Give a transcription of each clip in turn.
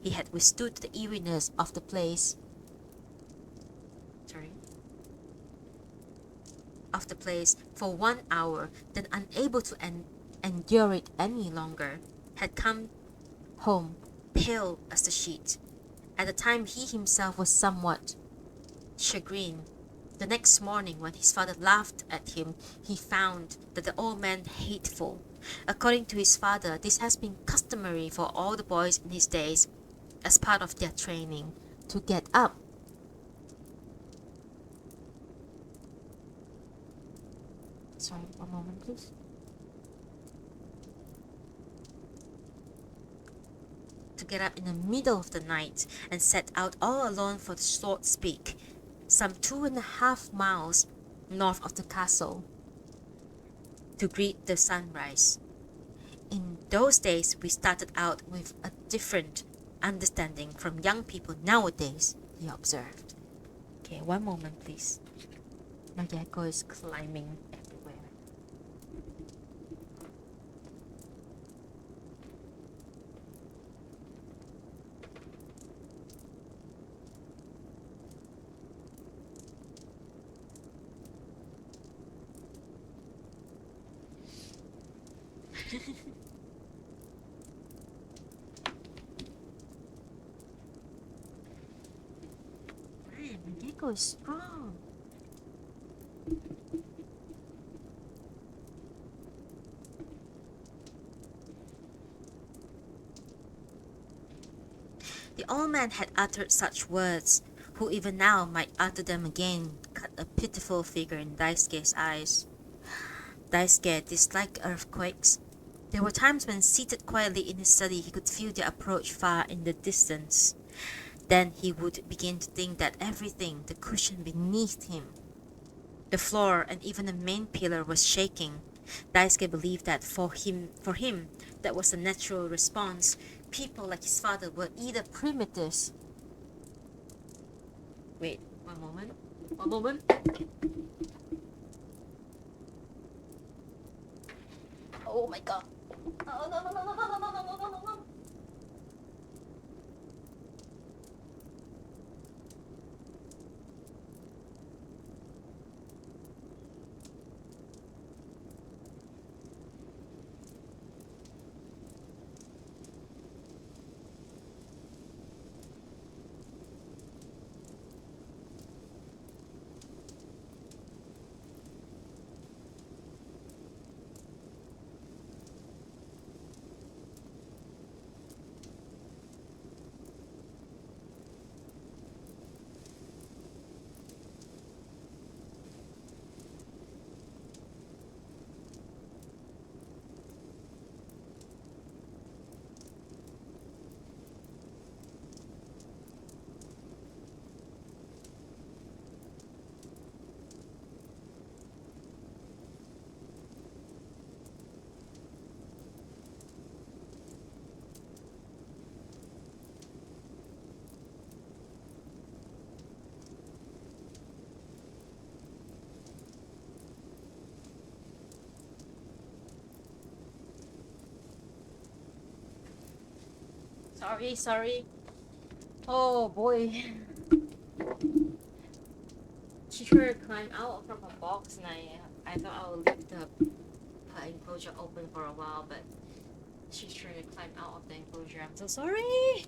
He had withstood the eeriness of the place. For 1 hour, then unable to endure it any longer, had come home, pale as the sheet. At the time he himself was somewhat chagrined. The next morning, when his father laughed at him, he found that the old man hateful. According to his father, this has been customary for all the boys in his days, as part of their training, to get up. Sorry, one moment, please. To get up in the middle of the night and set out all alone for the Sword's Peak, some 2.5 miles north of the castle, to greet the sunrise. In those days, we started out with a different understanding from young people nowadays, he observed. Okay, one moment, please. My gecko is climbing everywhere. Man, my gecko is strong. The old man had uttered such words, who even now might utter them again, cut a pitiful figure in Daisuke's eyes. Daisuke disliked earthquakes. There were times when, seated quietly in his study, he could feel their approach far in the distance. Then he would begin to think that everything, the cushion beneath him, the floor, and even the main pillar was shaking. Daisuke believed that for him, that was a natural response. People like his father were either primitives. Wait, one moment. Oh my god. Oh no. Sorry. Oh boy. She tried to climb out from a box, and I thought I would leave her enclosure open for a while, but she's trying to climb out of the enclosure. I'm so sorry.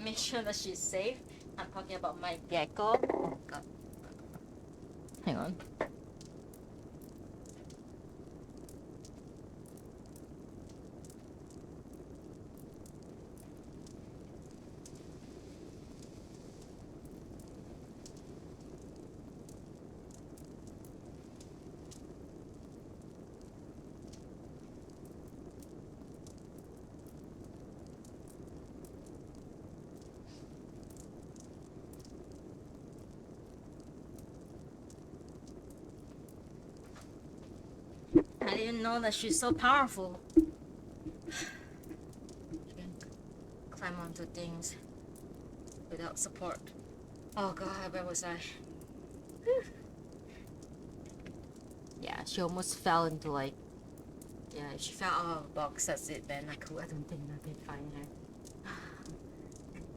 make sure that she's safe. I'm talking about my gecko. Oh god. Hang on. I didn't know that she's so powerful. She can climb onto things without support. Oh god, where was I? Yeah, she almost fell into like... Yeah, if she fell out of a box, that's it then. I don't think I can find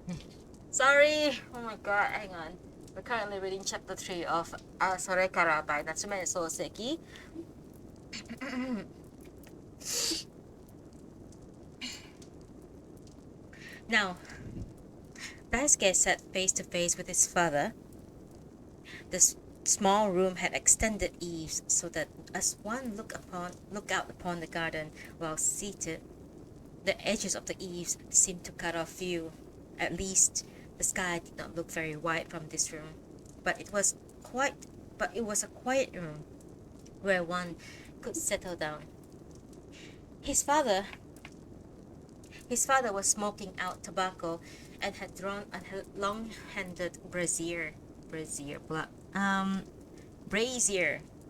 her. Sorry! Oh my god, hang on. We're currently reading chapter 3 of それから by Natsume Sōseki. Now, Daisuke sat face to face with his father. The small room had extended eaves so that as one looked out upon the garden while seated, the edges of the eaves seemed to cut off view. At least, the sky did not look very wide from this room, but it was a quiet room where one could settle down. His father was smoking out tobacco and had drawn a long-handled brazier.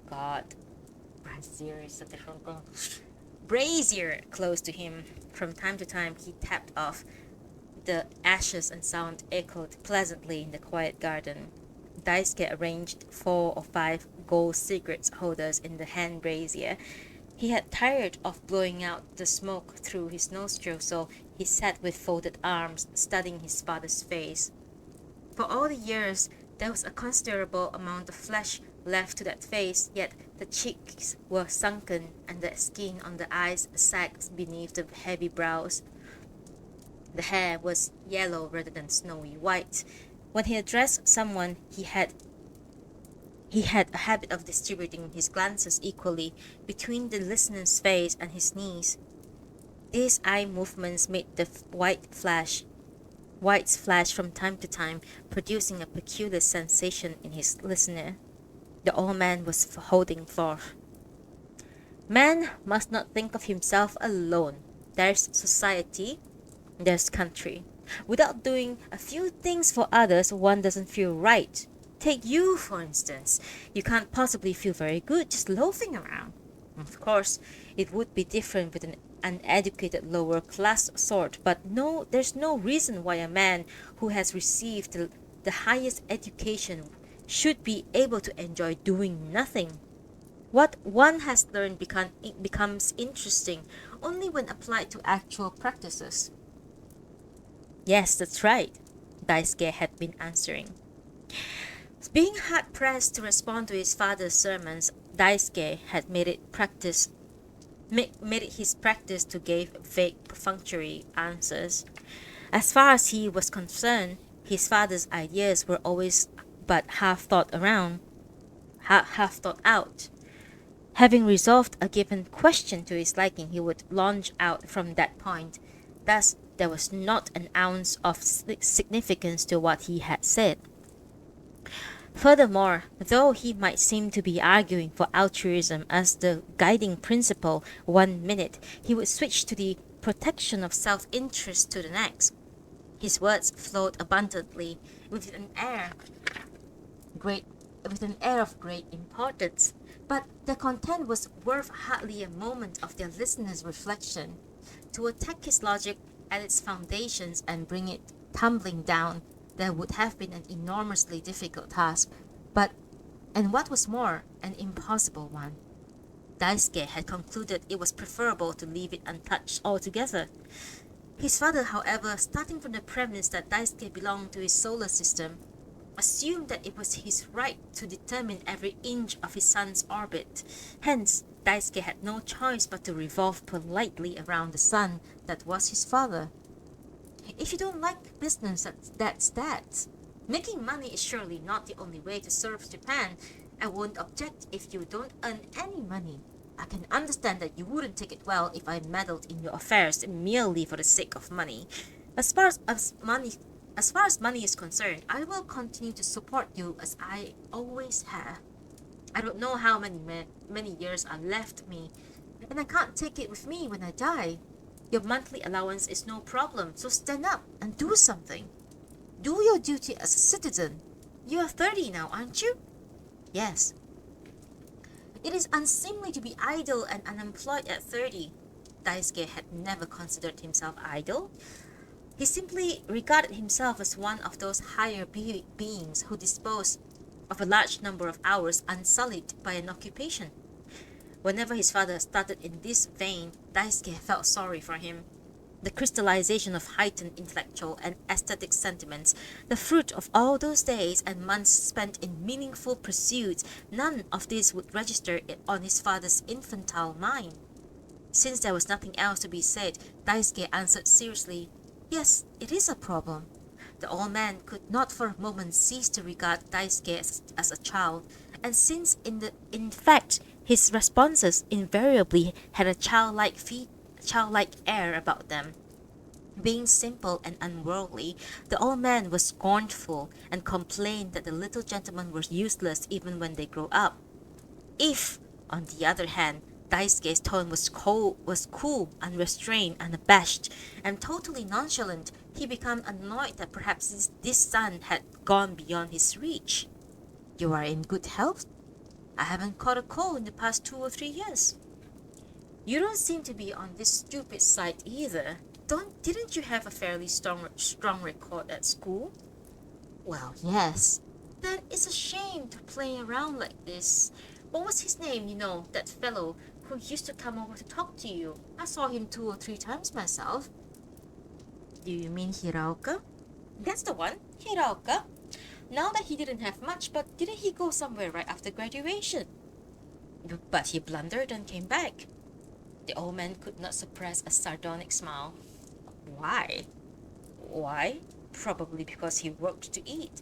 God, brazier is a different one. Brazier close to him. From time to time, he tapped off the ashes and sound echoed pleasantly in the quiet garden. Daisuke arranged 4 or 5 gold cigarette holders in the hand brazier. He had tired of blowing out the smoke through his nostrils, so he sat with folded arms, studying his father's face. For all the years, there was a considerable amount of flesh left to that face, yet the cheeks were sunken and the skin on the eyes sagged beneath the heavy brows. The hair was yellow rather than snowy white. When he addressed someone, he had a habit of distributing his glances equally between the listener's face and his knees. These eye movements made the whites flash from time to time, producing a peculiar sensation in his listener. The old man was holding forth. Man must not think of himself alone. There's society, there's country. Without doing a few things for others, one doesn't feel right. Take you, for instance. You can't possibly feel very good just loafing around. Of course, it would be different with an uneducated lower class sort, but no, there's no reason why a man who has received the highest education should be able to enjoy doing nothing. What one has learned becomes interesting only when applied to actual practices. Yes, that's right, Daisuke had been answering. Being hard-pressed to respond to his father's sermons, Daisuke had made it his practice to give vague, perfunctory answers. As far as he was concerned, his father's ideas were always but half thought out. Having resolved a given question to his liking, he would launch out from that point. Thus, there was not an ounce of significance to what he had said. Furthermore, though he might seem to be arguing for altruism as the guiding principle one minute, he would switch to the protection of self-interest to the next. His words flowed abundantly with an air of great importance, but the content was worth hardly a moment of their listener's reflection. To attack his logic at its foundations and bring it tumbling down, there would have been an enormously difficult task, and what was more, an impossible one. Daisuke had concluded it was preferable to leave it untouched altogether. His father, however, starting from the premise that Daisuke belonged to his solar system, assumed that it was his right to determine every inch of his son's orbit. Hence, Daisuke had no choice but to revolve politely around the sun that was his father. If you don't like business, that's that. Making money is surely not the only way to serve Japan. I won't object if you don't earn any money. I can understand that you wouldn't take it well if I meddled in your affairs merely for the sake of money. As far as money is concerned, I will continue to support you as I always have. I don't know how many years are left me, and I can't take it with me when I die. Your monthly allowance is no problem, so stand up and do something. Do your duty as a citizen. You are 30 now, aren't you? Yes. It is unseemly to be idle and unemployed at 30. Daisuke had never considered himself idle. He simply regarded himself as one of those higher beings who dispose of a large number of hours unsullied by an occupation. Whenever his father started in this vein, Daisuke felt sorry for him. The crystallization of heightened intellectual and aesthetic sentiments, the fruit of all those days and months spent in meaningful pursuits, none of this would register on his father's infantile mind. Since there was nothing else to be said, Daisuke answered seriously, "Yes, it is a problem." The old man could not for a moment cease to regard Daisuke as a child, and since in fact his responses invariably had a childlike air about them, being simple and unworldly, the old man was scornful and complained that the little gentlemen were useless even when they grow up. If, on the other hand, Daisuke's tone was cool, unrestrained, unabashed, and totally nonchalant, he became annoyed that perhaps this son had gone beyond his reach. "You are in good health? I haven't caught a cold in the past 2 or 3 years." "You don't seem to be on this stupid side either. Didn't you have a fairly strong record at school?" "Well, yes." "Then it's a shame to play around like this. What was his name, that fellow who used to come over to talk to you? I saw him 2 or 3 times myself." "Do you mean Hiraoka?" "That's the one, Hiraoka. Now that he didn't have much, but didn't he go somewhere right after graduation?" "But he blundered and came back." The old man could not suppress a sardonic smile. "Why?" "Why? Probably because he worked to eat."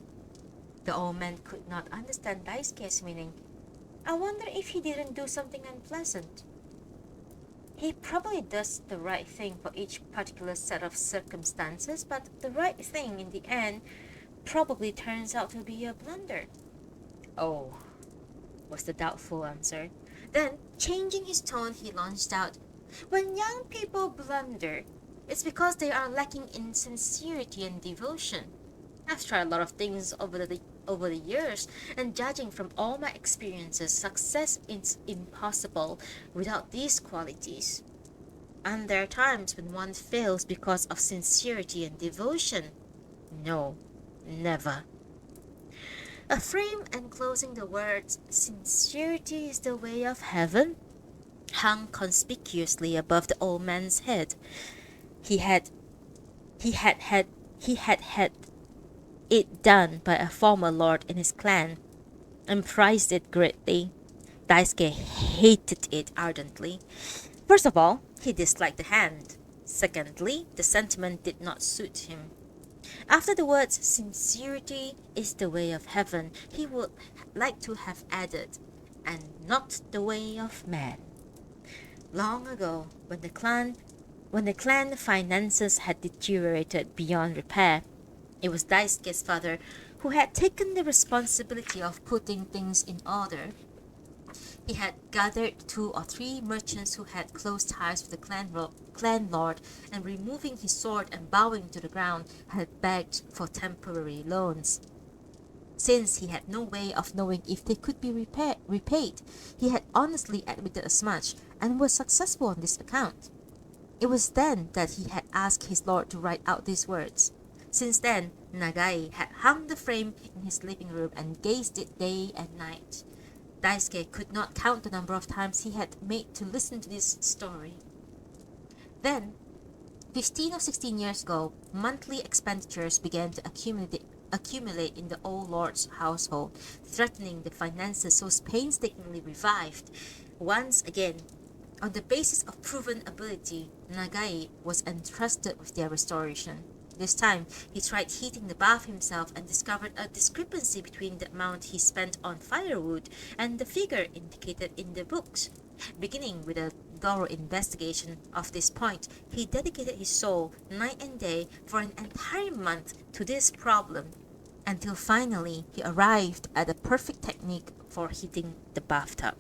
The old man could not understand Daisuke's meaning. "I wonder if he didn't do something unpleasant." "He probably does the right thing for each particular set of circumstances, but the right thing in the end probably turns out to be a blunder." "Oh," was the doubtful answer. Then, changing his tone, he launched out, "When young people blunder, it's because they are lacking in sincerity and devotion. I've tried a lot of things over the years, and judging from all my experiences, success is impossible without these qualities. And there are times when one fails because of sincerity and devotion. No, never." A frame enclosing the words "Sincerity is the way of heaven" hung conspicuously above the old man's head. He had had it done by a former lord in his clan, and prized it greatly. Daisuke hated it ardently. First of all, he disliked the hand. Secondly, the sentiment did not suit him. After the words "sincerity is the way of heaven," he would like to have added, "and not the way of man." Long ago, when the clan finances had deteriorated beyond repair, it was Daisuke's father who had taken the responsibility of putting things in order. He had gathered 2 or 3 merchants who had close ties with the clan lord, and removing his sword and bowing to the ground, had begged for temporary loans. Since he had no way of knowing if they could be repaid, he had honestly admitted as much, and was successful on this account. It was then that he had asked his lord to write out these words. Since then, Nagai had hung the frame in his living room and gazed it day and night. Daisuke could not count the number of times he had made to listen to this story. Then, 15 or 16 years ago, monthly expenditures began to accumulate in the old lord's household, threatening the finances so painstakingly revived. Once again, on the basis of proven ability, Nagai was entrusted with their restoration. This time, he tried heating the bath himself and discovered a discrepancy between the amount he spent on firewood and the figure indicated in the books. Beginning with a thorough investigation of this point, he dedicated his soul night and day for an entire month to this problem, until finally he arrived at the perfect technique for heating the bathtub.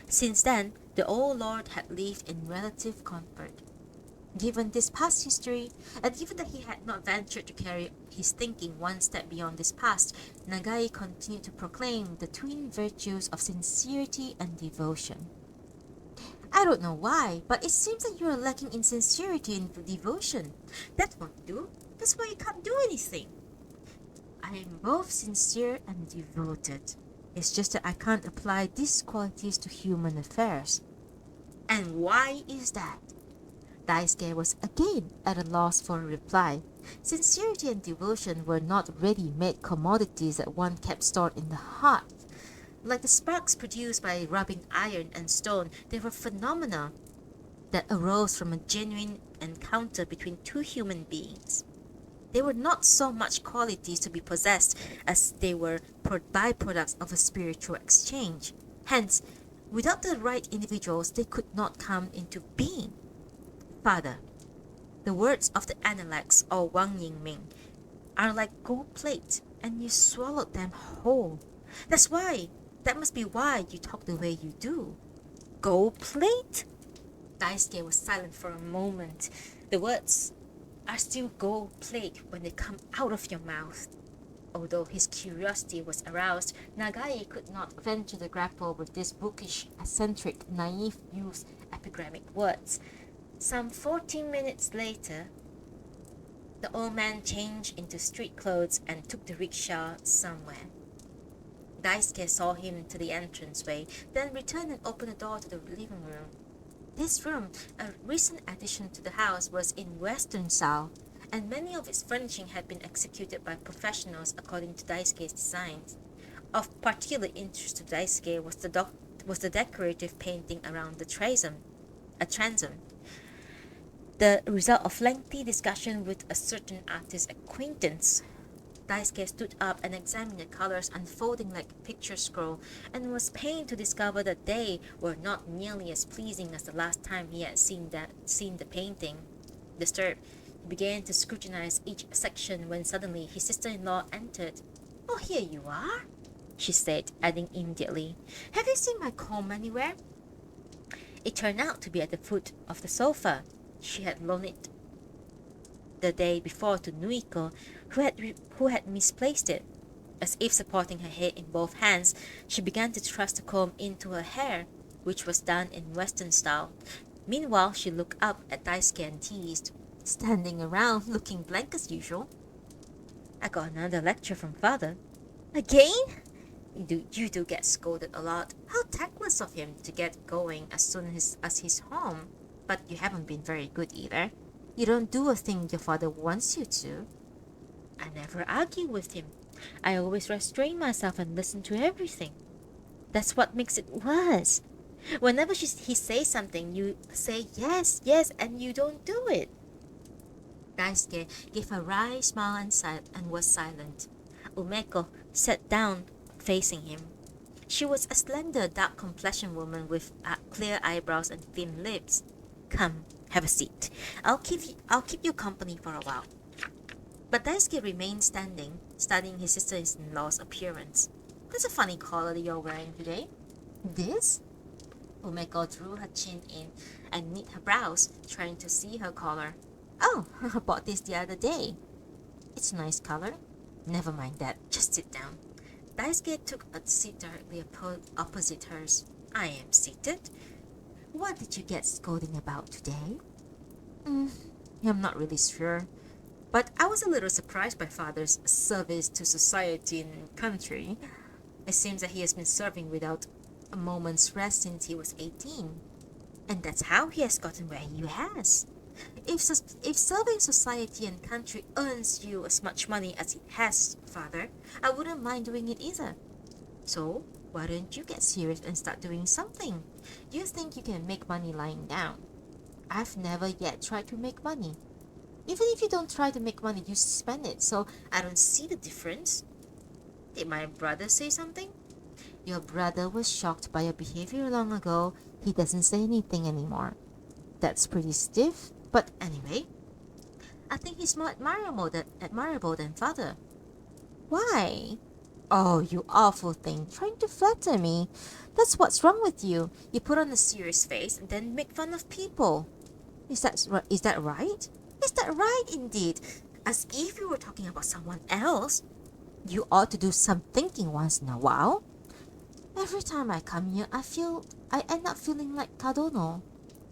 Since then, the old lord had lived in relative comfort. Given this past history, and given that he had not ventured to carry his thinking one step beyond this past, Nagai continued to proclaim the twin virtues of sincerity and devotion. I don't know why, but it seems that you are lacking in sincerity and devotion. That won't do. That's why you can't do anything. I am both sincere and devoted. It's just that I can't apply these qualities to human affairs. And why is that? Daisuke was again at a loss for a reply. Sincerity and devotion were not ready-made commodities that one kept stored in the heart. Like the sparks produced by rubbing iron and stone, they were phenomena that arose from a genuine encounter between two human beings. They were not so much qualities to be possessed as they were byproducts of a spiritual exchange. Hence, without the right individuals, they could not come into being. Father, the words of the Analects or Wang Yingming are like gold plate, and you swallowed them whole. That must be why you talk the way you do. Gold plate? Daisuke was silent for a moment. The words are still gold plate when they come out of your mouth. Although his curiosity was aroused, Nagai could not venture to grapple with these bookish, eccentric, naive youth's epigrammic words. Some 14 minutes later, the old man changed into street clothes and took the rickshaw somewhere. Daisuke saw him to the entranceway, then returned and opened the door to the living room. This room, a recent addition to the house, was in Western style, and many of its furnishing had been executed by professionals according to Daisuke's designs. Of particular interest to Daisuke was the decorative painting around the transom, the result of lengthy discussion with a certain artist acquaintance. Daisuke stood up and examined the colors unfolding like a picture scroll, and was pained to discover that they were not nearly as pleasing as the last time he had seen the painting. Disturbed, he began to scrutinize each section when suddenly his sister-in-law entered. "Oh, here you are," she said, adding immediately, "Have you seen my comb anywhere?" It turned out to be at the foot of the sofa. She had loaned it the day before to Nuiko, who had misplaced it. As if supporting her head in both hands, she began to thrust the comb into her hair, which was done in Western style. Meanwhile, she looked up at Daisuke and teased, "Standing around looking blank as usual." "I got another lecture from father." "Again?" You do get scolded a lot. How tactless of him to get going as soon as he's home. But you haven't been very good either. You don't do a thing your father wants you to." "I never argue with him. I always restrain myself and listen to everything." "That's what makes it worse. Whenever he says something, you say yes, yes, and you don't do it." Daisuke gave a wry smile and was silent. Umeko sat down facing him. She was a slender, dark-complexioned woman with clear eyebrows and thin lips. "Come, have a seat. I'll keep you company for a while." But Daisuke remained standing, studying his sister-in-law's appearance. "That's a funny collar that you're wearing today." "This?" Umeko drew her chin in and knit her brows, trying to see her collar. "Oh, I bought this the other day." "It's a nice color." "Never mind that. Just sit down." Daisuke took a seat directly opposite hers. "I am seated. What did you get scolding about today?" I'm not really sure. But I was a little surprised by father's service to society and country. It seems that he has been serving without a moment's rest since he was 18. And that's how he has gotten where he has. If serving society and country earns you as much money as it has, father, I wouldn't mind doing it either. So, why don't you get serious and start doing something? You think you can make money lying down. I've never yet tried to make money. Even if you don't try to make money, you spend it, so I don't see the difference. Did my brother say something? Your brother was shocked by your behavior long ago. He doesn't say anything anymore. That's pretty stiff, but anyway, I think he's more admirable than father. Why? Oh, you awful thing, trying to flatter me. That's what's wrong with you. You put on a serious face and then make fun of people. Is that right? Is that right indeed? As if you were talking about someone else. You ought to do some thinking once in a while. Every time I come here, I end up feeling like Kadono.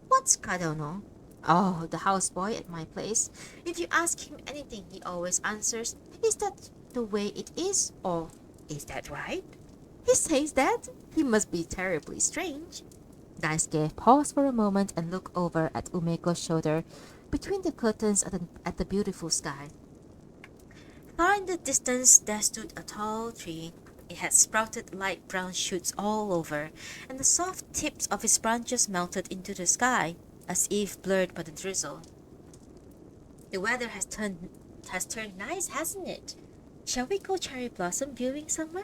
What's Kadono? Oh, the houseboy at my place. If you ask him anything, he always answers, is that the way it is? Or, is that right? He says that? He must be terribly strange. Daisuke paused for a moment and looked over at Umeko's shoulder between the curtains at the beautiful sky. Far in the distance there stood a tall tree. It had sprouted light brown shoots all over, and the soft tips of its branches melted into the sky, as if blurred by the drizzle. The weather has turned nice, hasn't it? Shall we go cherry blossom viewing somewhere?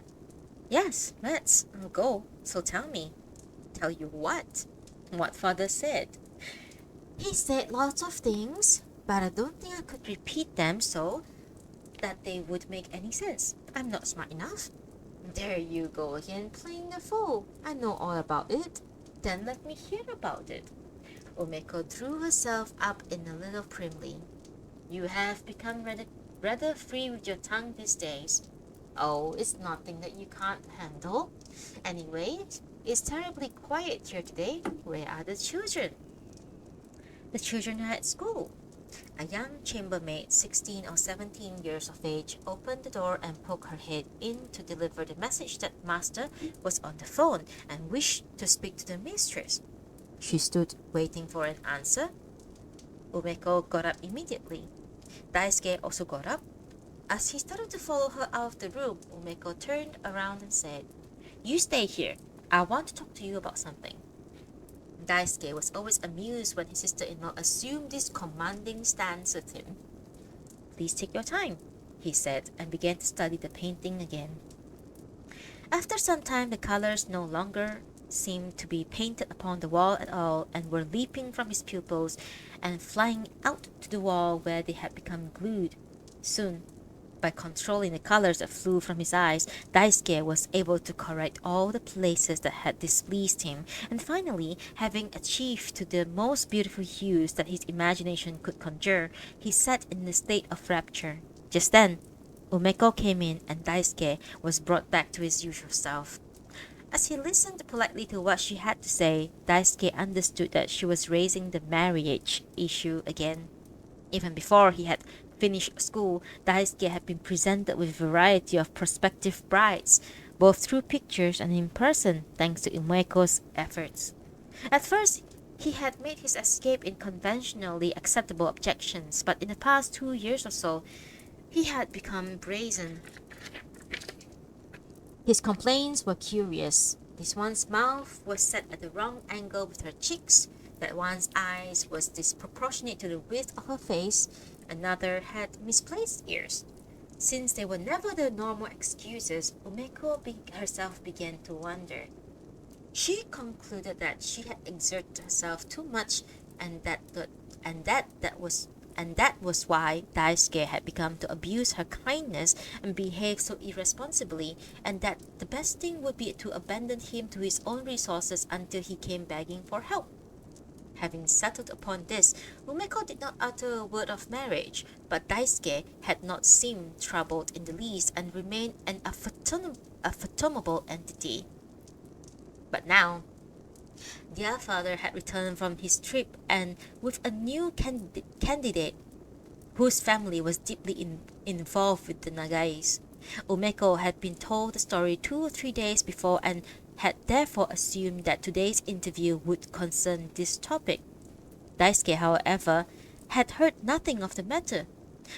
Yes, let's. I'll go. So tell me. Tell you what? What father said. He said lots of things, but I don't think I could repeat them so that they would make any sense. I'm not smart enough. There you go again, playing the fool. I know all about it. Then let me hear about it. Umeko drew herself up in a little primly. You have become rather free with your tongue these days. Oh, it's nothing that you can't handle. Anyway, it's terribly quiet here today. Where are the children? The children are at school. A young chambermaid, 16 or 17 years of age, opened the door and poked her head in to deliver the message that master was on the phone and wished to speak to the mistress. She stood waiting for an answer. Umeko got up immediately. Daisuke also got up. As he started to follow her out of the room, Umeko turned around and said, You stay here. I want to talk to you about something. Daisuke was always amused when his sister-in-law assumed this commanding stance with him. Please take your time, he said, and began to study the painting again. After some time, the colors no longer seemed to be painted upon the wall at all, and were leaping from his pupils and flying out to the wall where they had become glued. Soon, by controlling the colors that flew from his eyes, Daisuke was able to correct all the places that had displeased him, and finally, having achieved to the most beautiful hues that his imagination could conjure, he sat in a state of rapture. Just then, Umeko came in, and Daisuke was brought back to his usual self. As he listened politely to what she had to say, Daisuke understood that she was raising the marriage issue again. Even before he had finished school, Daisuke had been presented with a variety of prospective brides, both through pictures and in person, thanks to Umeko's efforts. At first, he had made his escape in conventionally acceptable objections, but in the past 2 years or so, he had become brazen. His complaints were curious. This one's mouth was set at the wrong angle with her cheeks, that one's eyes was disproportionate to the width of her face, another had misplaced ears. Since they were never the normal excuses, Umeko herself began to wonder. She concluded that she had exerted herself too much, and that was why Daisuke had begun to abuse her kindness and behave so irresponsibly, and that the best thing would be to abandon him to his own resources until he came begging for help. Having settled upon this, Umeko did not utter a word of marriage, but Daisuke had not seemed troubled in the least and remained an unfathomable entity. But now, their father had returned from his trip, and with a new candidate whose family was deeply involved with the Nagais. Umeko had been told the story 2 or 3 days before and had therefore assumed that today's interview would concern this topic. Daisuke, however, had heard nothing of the matter.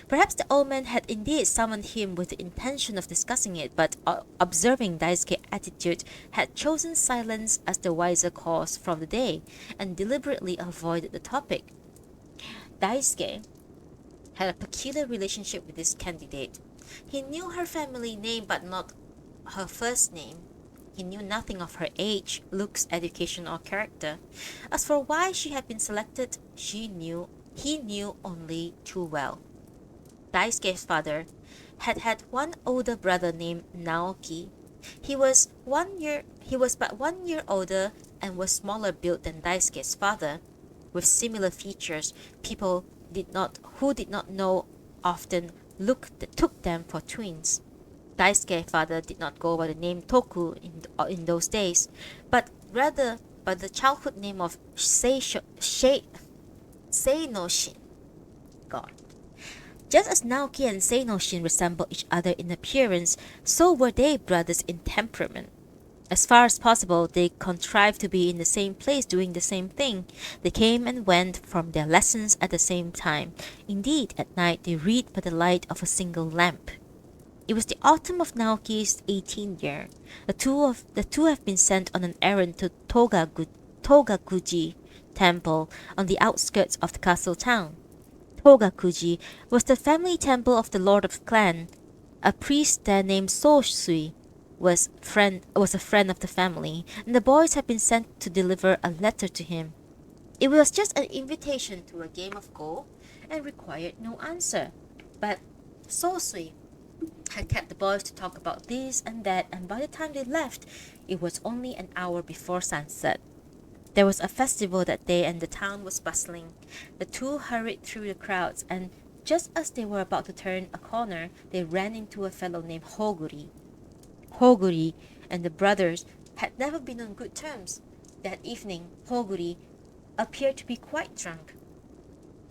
Perhaps the old man had indeed summoned him with the intention of discussing it, but observing Daisuke's attitude, had chosen silence as the wiser course for the day, and deliberately avoided the topic. Daisuke, had a peculiar relationship with this candidate. He knew her family name but not her first name. He knew nothing of her age, looks, education, or character. As for why she had been selected, he knew only too well. Daisuke's father had one older brother named Naoki. He was but 1 year older and was smaller built than Daisuke's father. With similar features, people who did not know often took them for twins. Daisuke's father did not go by the name Toku in those days, but rather by the childhood name of Seinoshin. God. Just as Naoki and Seinoshin resembled each other in appearance, so were they brothers in temperament. As far as possible, they contrived to be in the same place doing the same thing. They came and went from their lessons at the same time. Indeed, at night they read by the light of a single lamp. It was the autumn of Naoki's 18th year. The two have been sent on an errand to Togakuji Temple on the outskirts of the castle town. Togakuji was the family temple of the lord of the clan. A priest there named Sōseki was a friend of the family, and the boys had been sent to deliver a letter to him. It was just an invitation to a game of Go and required no answer. But Sōseki had kept the boys to talk about this and that, and by the time they left, it was only an hour before sunset. There was a festival that day and the town was bustling. The two hurried through the crowds, and just as they were about to turn a corner, they ran into a fellow named Hoguri. Hoguri and the brothers had never been on good terms. That evening, Hoguri appeared to be quite drunk,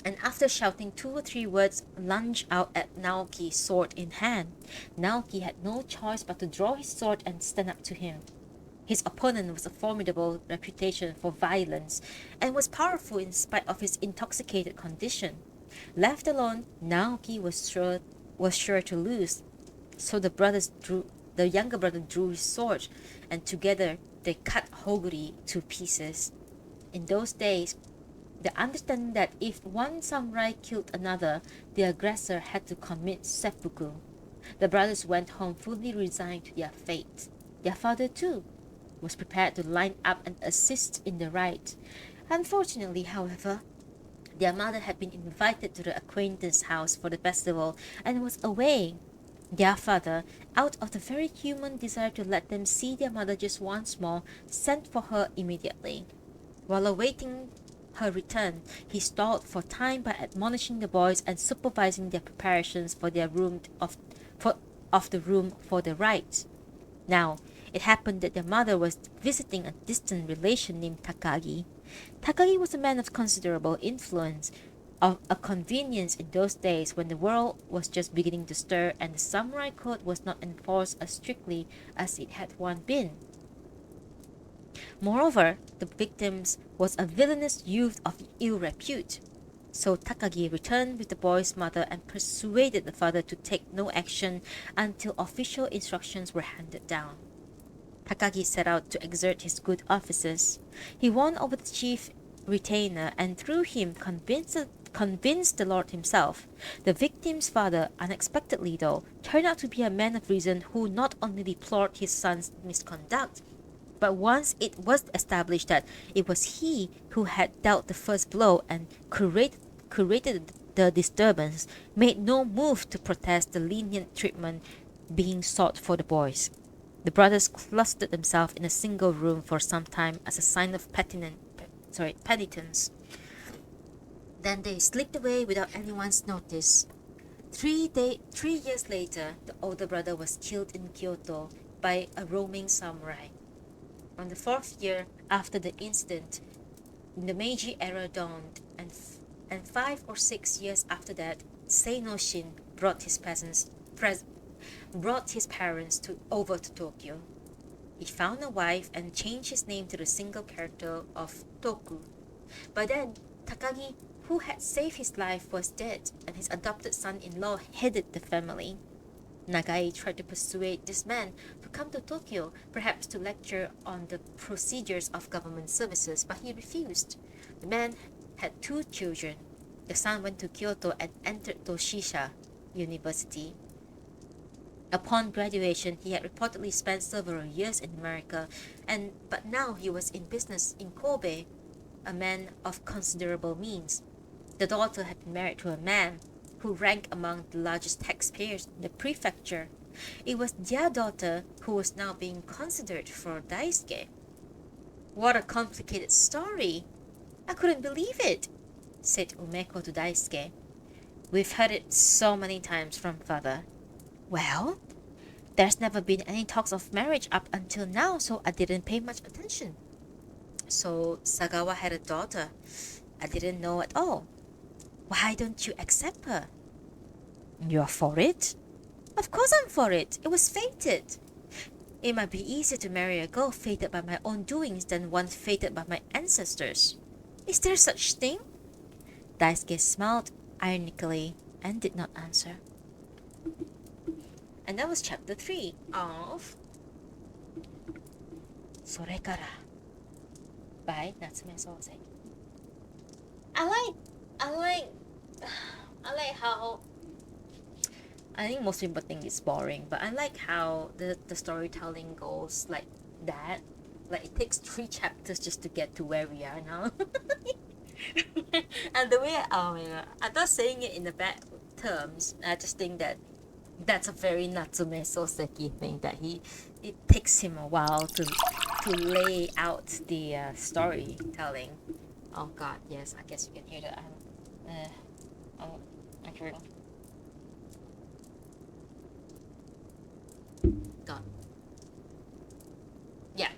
and after shouting 2 or 3 words, lunged out at Naoki, sword in hand. Naoki had no choice but to draw his sword and stand up to him. His opponent was a formidable reputation for violence and was powerful in spite of his intoxicated condition. Left alone, Naoki was sure to lose. So the younger brother drew his sword, and together they cut Hoguri to pieces. In those days, the understanding that if one samurai killed another, the aggressor had to commit seppuku. The brothers went home fully resigned to their fate. Their father, too, was prepared to line up and assist in the rite. Unfortunately, however, their mother had been invited to the acquaintance house for the festival and was away. Their father, out of the very human desire to let them see their mother just once more, sent for her immediately. While awaiting her return, he stalled for time by admonishing the boys and supervising their preparations for the room for the rite. Now, it happened that their mother was visiting a distant relation named Takagi. Takagi was a man of considerable influence, of a convenience in those days when the world was just beginning to stir and the samurai code was not enforced as strictly as it had once been. Moreover, the victim was a villainous youth of ill repute. So Takagi returned with the boy's mother and persuaded the father to take no action until official instructions were handed down. Takagi set out to exert his good offices. He won over the chief retainer and through him convinced the lord himself. The victim's father, unexpectedly though, turned out to be a man of reason who not only deplored his son's misconduct, but once it was established that it was he who had dealt the first blow and created the disturbance, made no move to protest the lenient treatment being sought for the boys. The brothers clustered themselves in a single room for some time as a sign of penitence. Then they slipped away without anyone's notice. 3 years later, the older brother was killed in Kyoto by a roaming samurai. On the 4th year after the incident, the Meiji era dawned, and 5 or 6 years after that, Seinoshin brought his parents over to Tokyo. He found a wife and changed his name to the single character of Toku. By then, Takagi, who had saved his life, was dead, and his adopted son-in-law headed the family. Nagai tried to persuade this man to come to Tokyo, perhaps to lecture on the procedures of government services, but he refused. The man had 2 children. The son went to Kyoto and entered Toshisha University. Upon graduation, he had reportedly spent several years in America, but now he was in business in Kobe, a man of considerable means. The daughter had been married to a man who ranked among the largest taxpayers in the prefecture. It was their daughter who was now being considered for Daisuke. What a complicated story! I couldn't believe it, said Umeko to Daisuke. We've heard it so many times from father. Well, there's never been any talks of marriage up until now, so I didn't pay much attention. So Sagawa had a daughter. I didn't know at all. Why don't you accept her? You're for it? Of course I'm for it. It was fated. It might be easier to marry a girl fated by my own doings than one fated by my ancestors. Is there such thing? Daisuke smiled ironically and did not answer. And that was chapter 3 of それから by Natsume Sōseki. I like how I think most people think it's boring, but I like how the storytelling goes like that. Like it takes 3 chapters just to get to where we are now. And the way I'm not saying it in the bad terms. I just think that that's a very Natsume Sōseki thing, that it takes him a while to lay out the storytelling. Oh god, yes, I guess you can hear that. Okay. God. Yeah.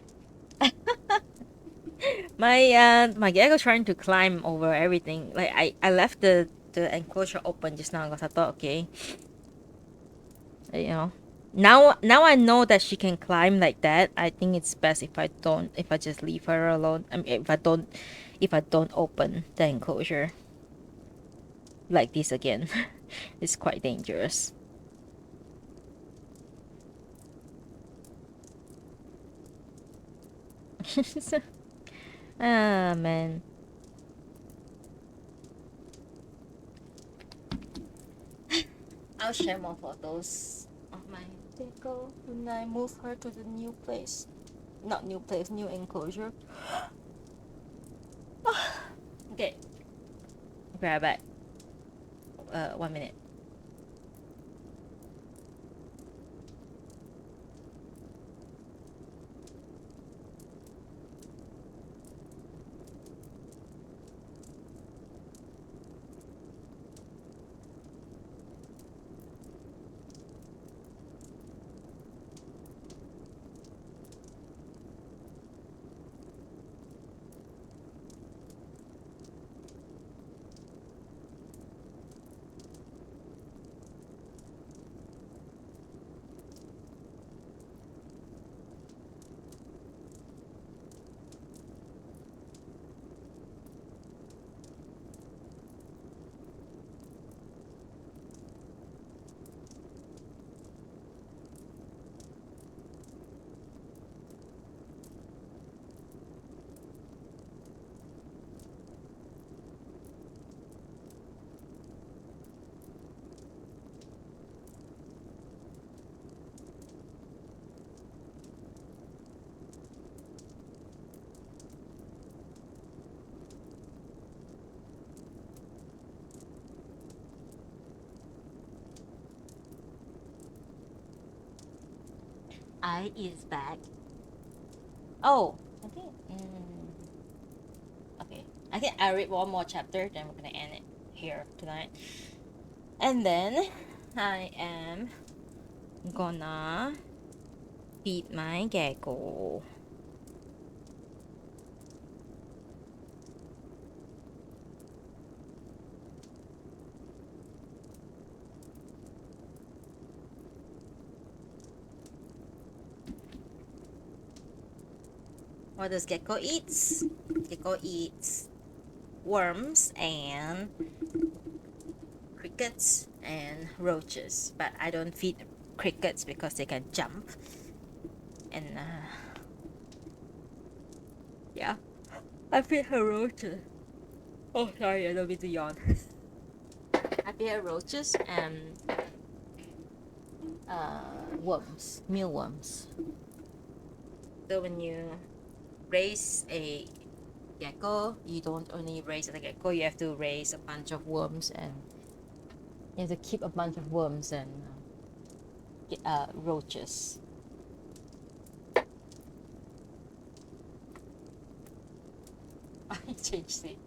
My gecko trying to climb over everything. Like I left the enclosure open just now because I thought, okay, you know, now I know that she can climb like that. I think it's best if I just leave her alone. I mean, if I don't open the enclosure like this again. It's quite dangerous. Ah, man. I'll share more photos of my gecko when I move her to the new place. Not new place, new enclosure. Okay. Grab back. 1 minute. I is back. Oh, okay. Okay. I think I read one more chapter, then we're gonna end it here tonight. And then I am gonna feed my gecko. What does gecko eats? Gecko eats worms and crickets and roaches, but I don't feed crickets because they can jump. And yeah, I feed her roaches. Oh, sorry, I don't mean to yawn. happy hair roaches and worms, mealworms. So when you raise a gecko, you don't only raise a gecko, you have to raise a bunch of worms, and you have to keep a bunch of worms and roaches. I changed it.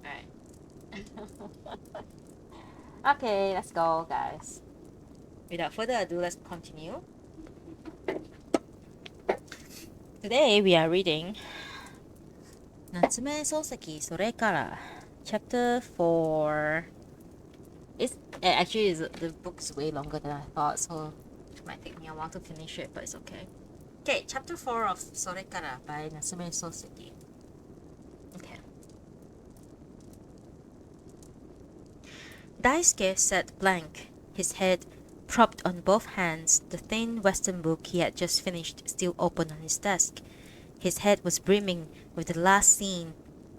Alright. Okay, let's go, guys. Without further ado, let's continue. Today we are reading Natsume Sōseki, それから Chapter 4. Actually, the book's way longer than I thought, so it might take me a while to finish it, but it's okay. Okay, Chapter 4 of それから by Natsume Sōseki. Okay. Daisuke sat blank, his head propped on both hands, the thin Western book he had just finished still open on his desk. His head was brimming with the last scene.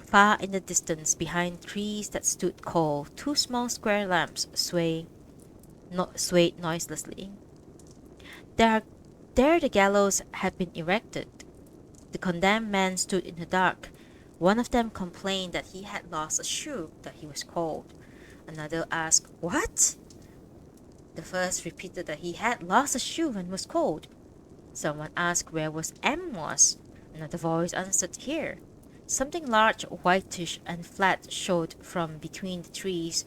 Far in the distance, behind trees that stood cold, two small square lamps swayed noiselessly. There the gallows had been erected. The condemned men stood in the dark. One of them complained that he had lost a shoe, that he was cold. Another asked, "What?" The first repeated that he had lost a shoe and was cold. Someone asked where M was. Another voice answered, "Here." Something large, whitish, and flat showed from between the trees.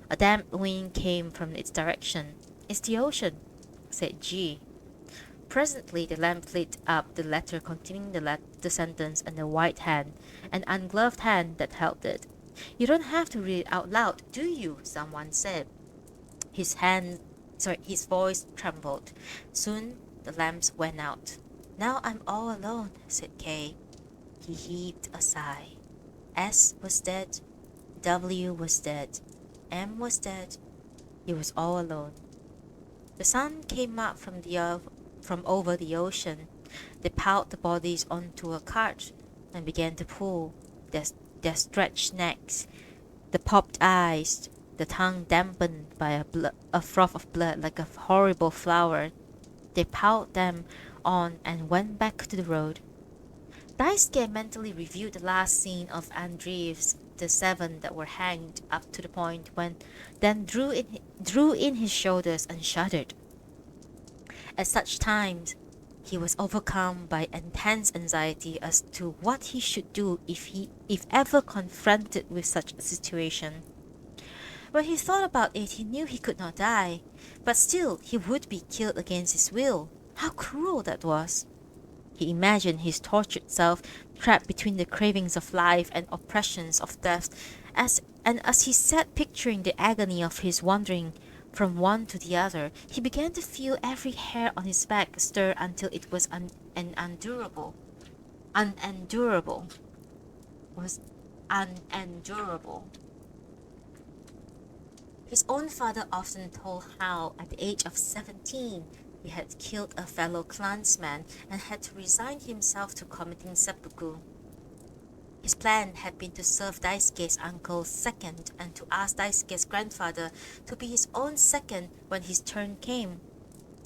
A damp wind came from its direction. "It's the ocean," said G. Presently the lamp lit up the letter containing the sentence and the white hand, an ungloved hand that held it. "You don't have to read it out loud, do you?" someone said. His voice trembled. Soon the lamps went out. "Now I'm all alone," said K. He heaved a sigh. S was dead. W was dead. M was dead. He was all alone. The sun came up from over the ocean. They piled the bodies onto a cart and began to pull. Their stretched necks, the popped eyes, the tongue dampened by a froth of blood like a horrible flower. They piled them on and went back to the road. Daisuke mentally reviewed the last scene of Andreev's, the 7 that were hanged up to the point, then drew in his shoulders and shuddered. At such times, he was overcome by intense anxiety as to what he should do if ever confronted with such a situation. When he thought about it, he knew he could not die, but still he would be killed against his will. How cruel that was! He imagined his tortured self trapped between the cravings of life and oppressions of death, as he sat picturing the agony of his wandering from one to the other, he began to feel every hair on his back stir until it was unendurable. His own father often told how, at the age of 17, he had killed a fellow clansman and had to resign himself to committing seppuku. His plan had been to serve Daisuke's uncle second and to ask Daisuke's grandfather to be his own second when his turn came.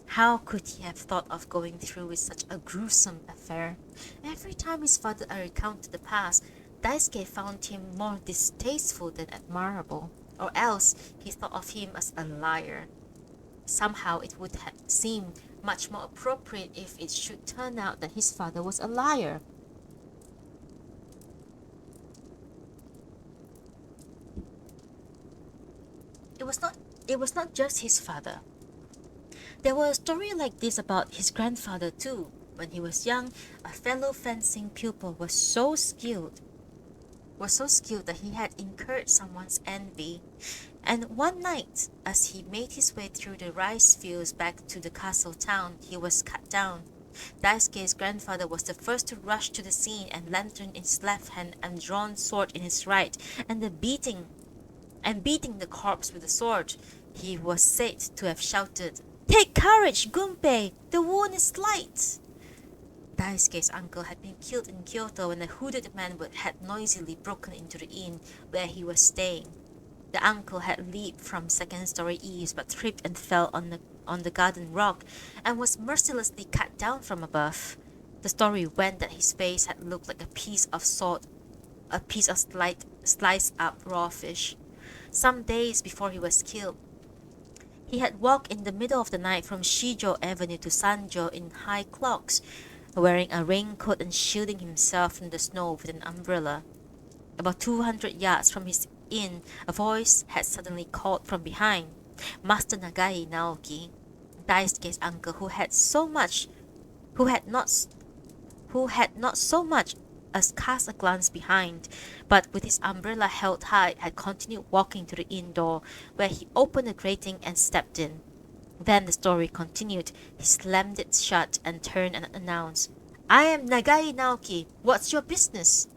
How could he have thought of going through with such a gruesome affair? Every time his father recounted the past, Daisuke found him more distasteful than admirable, or else he thought of him as a liar. Somehow it would have seemed much more appropriate if it should turn out that his father was a liar. It was not just his father. There was a story like this about his grandfather too. When he was young, a fellow fencing pupil was so skilled that he had incurred someone's envy. And one night, as he made his way through the rice fields back to the castle town, he was cut down. Daisuke's grandfather was the first to rush to the scene, and lantern in his left hand and drawn sword in his right, and beating the corpse with the sword. He was said to have shouted, "Take courage, Gunpei! The wound is slight!" Daisuke's uncle had been killed in Kyoto when a hooded man had noisily broken into the inn where he was staying. The uncle had leaped from second-story eaves but tripped and fell on the garden rock and was mercilessly cut down from above. The story went that his face had looked like a piece of sliced up raw fish. Some days before he was killed, he had walked in the middle of the night from Shijo Avenue to Sanjo in high clogs, wearing a raincoat and shielding himself from the snow with an umbrella. About 200 yards from his inn, a voice had suddenly called from behind. Master Nagai Naoki, Daisuke's uncle, who had not who had not so much as cast a glance behind, but with his umbrella held high, had continued walking to the inn door, where he opened the grating and stepped in. Then the story continued. He slammed it shut and turned and announced, "I am Nagai Naoki. What's your business?"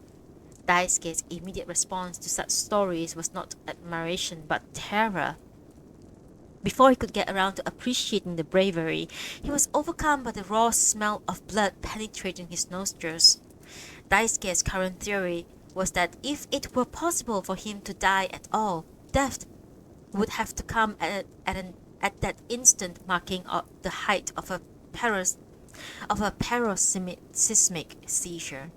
Daisuke's immediate response to such stories was not admiration but terror. Before he could get around to appreciating the bravery, he was overcome by the raw smell of blood penetrating his nostrils. Daisuke's current theory was that if it were possible for him to die at all, death would have to come at that instant, marking the height of a paroxysmic seizure.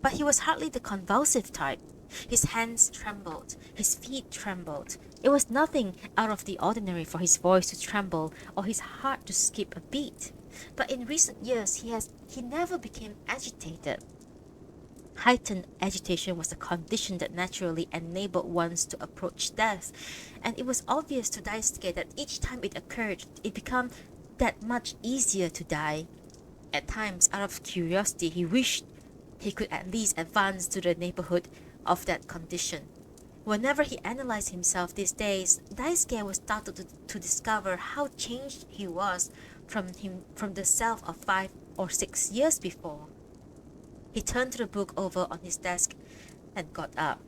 But he was hardly the convulsive type. His hands trembled, his feet trembled. It was nothing out of the ordinary for his voice to tremble or his heart to skip a beat. But in recent years he never became agitated. Heightened agitation was a condition that naturally enabled one to approach death, and it was obvious to Daisuke that each time it occurred, it became that much easier to die. At times, out of curiosity, he wished he could at least advance to the neighborhood of that condition. Whenever he analyzed himself these days, Daisuke was startled to discover how changed he was from the self of 5 or 6 years before. He turned the book over on his desk and got up.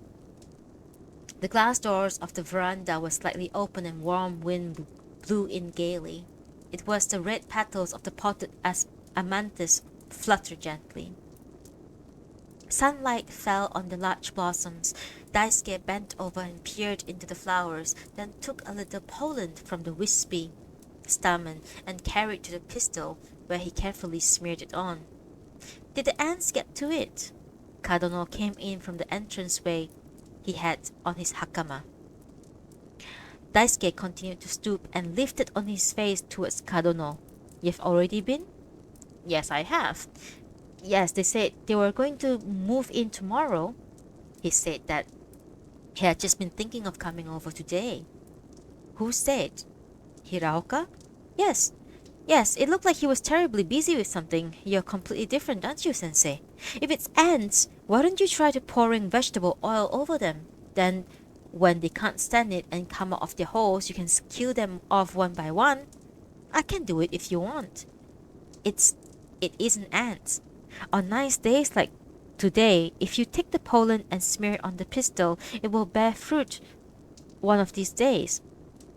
The glass doors of the veranda were slightly open and warm wind blew in gaily. It was the red petals of the potted amanthus flutter gently. Sunlight fell on the large blossoms. Daisuke bent over and peered into the flowers, then took a little pollen from the wispy stamen and carried to the pistil, where he carefully smeared it on. Did the ants get to it? Kadono came in from the entranceway he had on his hakama. Daisuke continued to stoop and lifted on his face towards Kadono. "You've already been?" "Yes, I have." "Yes, they said they were going to move in tomorrow." He said that he had just been thinking of coming over today. "Who said?" "Hiraoka?" "Yes. Yes, it looked like he was terribly busy with something. You're completely different, aren't you, Sensei? If it's ants, why don't you try to pouring vegetable oil over them? Then, when they can't stand it and come out of their holes, you can kill them off one by one. I can do it if you want." It isn't ants. On nice days like today, if you take the pollen and smear it on the pistil, it will bear fruit one of these days.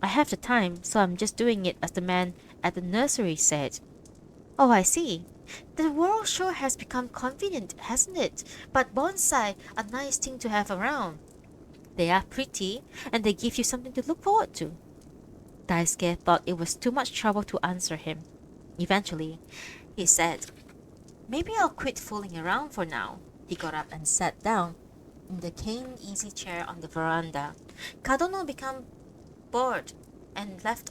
I have the time, so I'm just doing it as the man at the nursery said." "Oh, I see. The world sure has become convenient, hasn't it? But bonsai are a nice thing to have around. They are pretty, and they give you something to look forward to." Daisuke thought it was too much trouble to answer him. Eventually, he said, "Maybe I'll quit fooling around for now." He got up and sat down in the cane easy chair on the veranda. Kadono became bored and left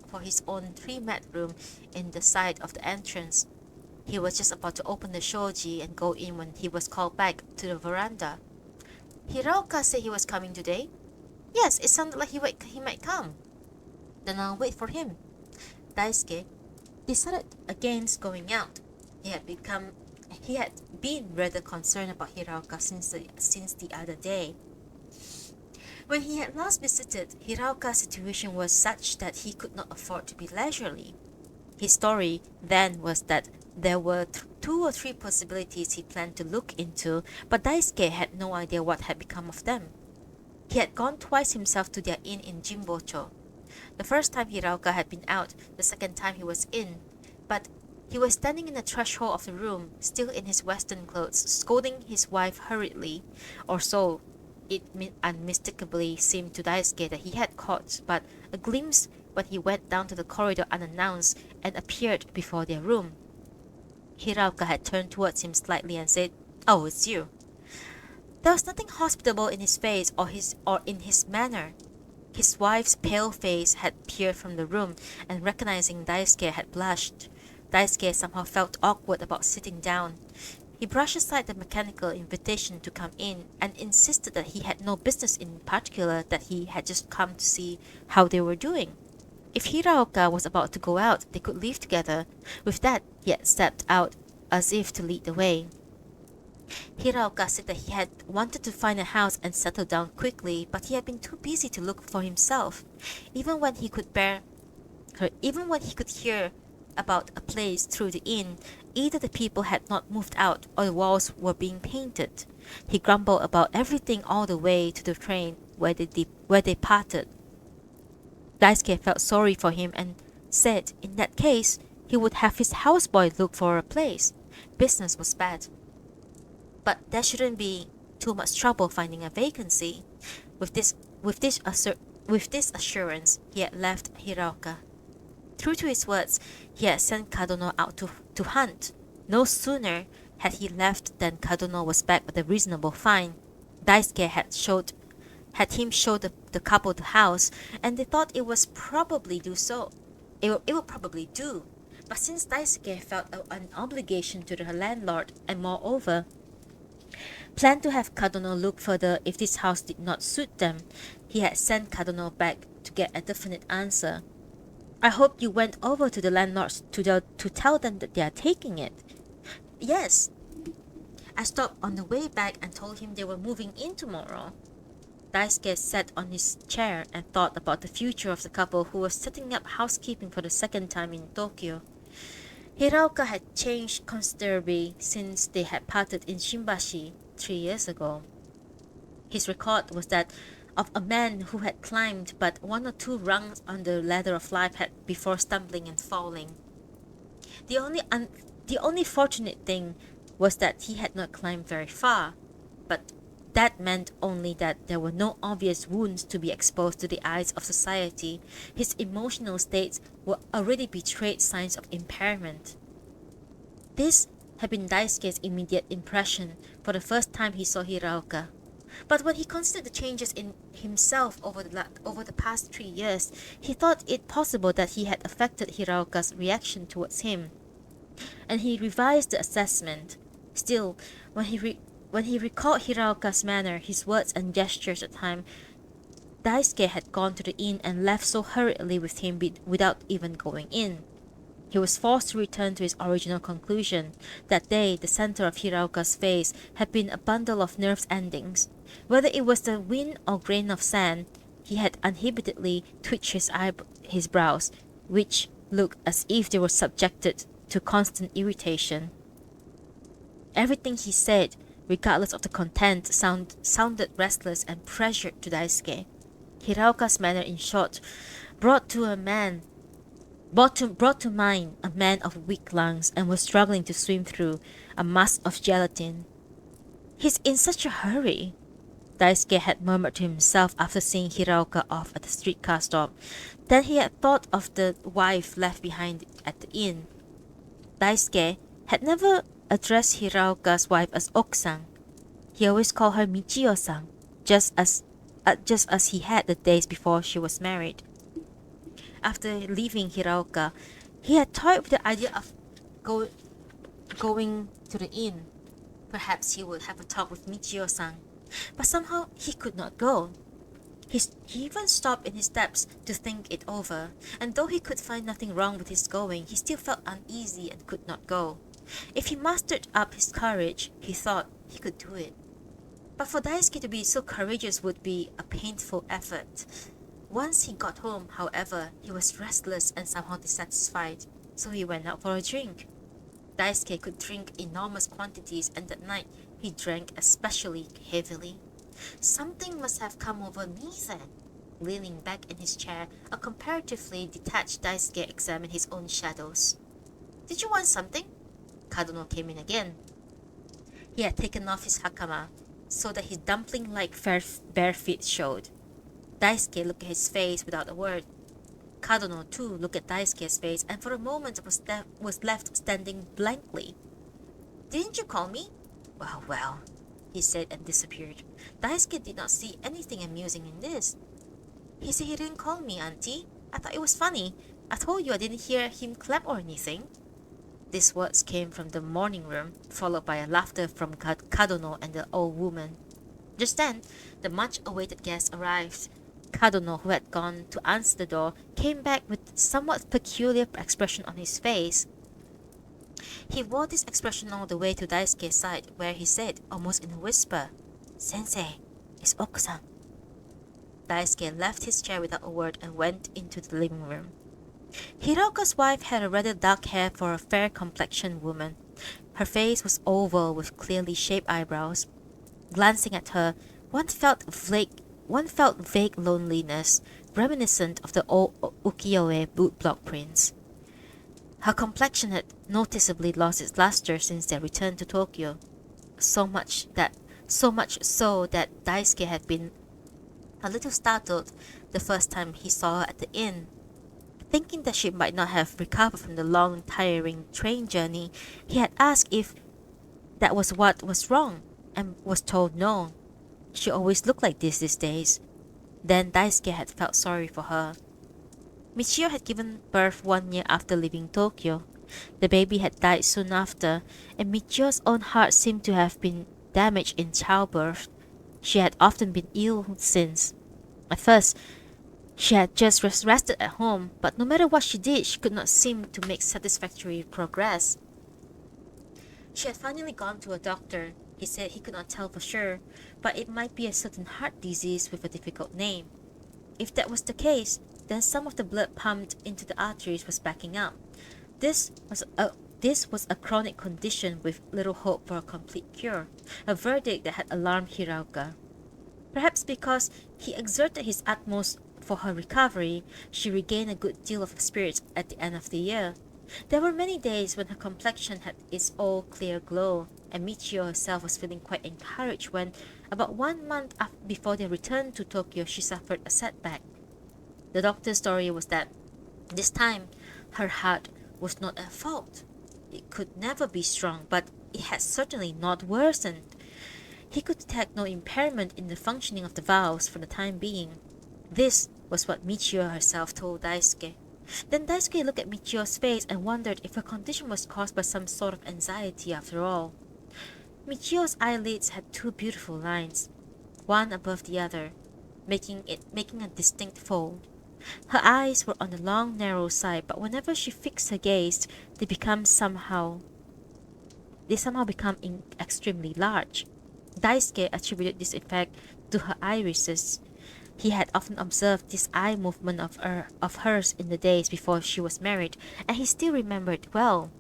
for his own 3-mat room in the side of the entrance. He was just about to open the shoji and go in when he was called back to the veranda. "Hiraoka said he was coming today?" "Yes, it sounded like he might come." "Then I'll wait for him." Daisuke decided against going out. He had been rather concerned about Hiraoka since the other day. When he had last visited, Hiraoka's situation was such that he could not afford to be leisurely. His story then was that there were 2 or 3 possibilities he planned to look into, but Daisuke had no idea what had become of them. He had gone twice himself to their inn in Jimbocho. The first time Hiraoka had been out, the second time he was in, but he was standing in the threshold of the room, still in his western clothes, scolding his wife hurriedly, or so it unmistakably seemed to Daisuke that he had caught but a glimpse when he went down to the corridor unannounced and appeared before their room. Hiraoka had turned towards him slightly and said, "Oh, it's you." There was nothing hospitable in his face or in his manner. His wife's pale face had peered from the room, and recognizing Daisuke had blushed. Daisuke somehow felt awkward about sitting down. He brushed aside the mechanical invitation to come in and insisted that he had no business in particular, that he had just come to see how they were doing. If Hiraoka was about to go out, they could leave together. With that, he had stepped out as if to lead the way. Hiraoka said that he had wanted to find a house and settle down quickly, but he had been too busy to look for himself. Even when he could hear about a place through the inn, either the people had not moved out or the walls were being painted. He grumbled about everything all the way to the train where they parted. Daisuke felt sorry for him and said in that case he would have his houseboy look for a place. Business was bad. But there shouldn't be too much trouble finding a vacancy. With this assurance, he had left Hiraoka. True to his words, he had sent Kadono out to hunt. No sooner had he left than Kadono was back with a reasonable find. Daisuke had him show the couple the house, and they thought it would probably do. But since Daisuke felt an obligation to the landlord, and moreover planned to have Kadono look further if this house did not suit them, he had sent Kadono back to get a definite answer. "I hope you went over to the landlords to tell them that they are taking it." "Yes. I stopped on the way back and told him they were moving in tomorrow." Daisuke sat on his chair and thought about the future of the couple who was setting up housekeeping for the second time in Tokyo. Hiraoka had changed considerably since they had parted in Shimbashi 3 years ago. His record was that of a man who had climbed but 1 or 2 rungs on the ladder of life before stumbling and falling. The only fortunate thing was that he had not climbed very far, but that meant only that there were no obvious wounds to be exposed to the eyes of society. His emotional states were already betrayed signs of impairment. This had been Daisuke's immediate impression for the first time he saw Hiraoka. But when he considered the changes in himself over the past 3 years, he thought it possible that he had affected Hiraoka's reaction towards him, and he revised the assessment. Still, when he recalled Hiraoka's manner, his words and gestures at the time, Daisuke had gone to the inn and left so hurriedly with him without even going in. He was forced to return to his original conclusion. That day, the center of Hiraoka's face had been a bundle of nerve endings. Whether it was the wind or grain of sand, he had uninhibitedly twitched his brows, which looked as if they were subjected to constant irritation. Everything he said, regardless of the content, sounded restless and pressured to Daisuke. Hiraoka's manner, in short, brought to mind a man of weak lungs and was struggling to swim through a mass of gelatin. "He's in such a hurry," Daisuke had murmured to himself after seeing Hiraoka off at the streetcar stop. Then he had thought of the wife left behind at the inn. Daisuke had never addressed Hiraoka's wife as Okusan. He always called her Michiyo-san, just as he had the days before she was married. After leaving Hiraoka, he had toyed with the idea of going to the inn. Perhaps he would have a talk with Michiyo-san, but somehow he could not go. He even stopped in his steps to think it over, and though he could find nothing wrong with his going, he still felt uneasy and could not go. If he mustered up his courage, he thought he could do it. But for Daisuke to be so courageous would be a painful effort. Once he got home, however, he was restless and somehow dissatisfied, so he went out for a drink. Daisuke could drink enormous quantities, and that night he drank especially heavily. Something must have come over me then. Leaning back in his chair, a comparatively detached Daisuke examined his own shadows. "Did you want something?" Kadono came in again. He had taken off his hakama, so that his dumpling-like bare feet showed. Daisuke looked at his face without a word. Kadono, too, looked at Daisuke's face and for a moment was left standing blankly. "Didn't you call me?" "Well, well," he said and disappeared. Daisuke did not see anything amusing in this. "He said he didn't call me, Auntie. I thought it was funny. I told you I didn't hear him clap or anything." These words came from the morning room, followed by a laughter from Kadono and the old woman. Just then, the much-awaited guest arrived. Kadono, who had gone to answer the door, came back with somewhat peculiar expression on his face. He wore this expression all the way to Daisuke's side, where he said, almost in a whisper, "Sensei, it's Okusan." Daisuke left his chair without a word and went into the living room. Hiraoka's wife had a rather dark hair for a fair-complexioned woman. Her face was oval with clearly shaped eyebrows. Glancing at her, one felt vague loneliness, reminiscent of the old ukiyo-e woodblock prints. Her complexion had noticeably lost its luster since their return to Tokyo, so much so that Daisuke had been a little startled the first time he saw her at the inn. Thinking that she might not have recovered from the long, tiring train journey, he had asked if that was what was wrong, and was told no. She always looked like this these days. Then Daisuke had felt sorry for her. Michio had given birth 1 year after leaving Tokyo. The baby had died soon after, and Michio's own heart seemed to have been damaged in childbirth. She had often been ill since. At first, she had just rested at home, but no matter what she did, she could not seem to make satisfactory progress. She had finally gone to a doctor. He said he could not tell for sure, but it might be a certain heart disease with a difficult name. If that was the case, then some of the blood pumped into the arteries was backing up. This was a chronic condition with little hope for a complete cure, a verdict that had alarmed Hiraoka. Perhaps because he exerted his utmost for her recovery, she regained a good deal of spirits at the end of the year. There were many days when her complexion had its old clear glow, and Michio herself was feeling quite encouraged when, about 1 month before their return to Tokyo, she suffered a setback. The doctor's story was that this time her heart was not at fault. It could never be strong, but it had certainly not worsened. He could detect no impairment in the functioning of the valves for the time being. This was what Michio herself told Daisuke. Then Daisuke looked at Michio's face and wondered if her condition was caused by some sort of anxiety after all. Michio's eyelids had 2 beautiful lines, one above the other, making a distinct fold. Her eyes were on the long, narrow side, but whenever she fixed her gaze, they somehow become extremely large. Daisuke attributed this effect to her irises. He had often observed this eye movement of hers in the days before she was married, and he still remembered it well.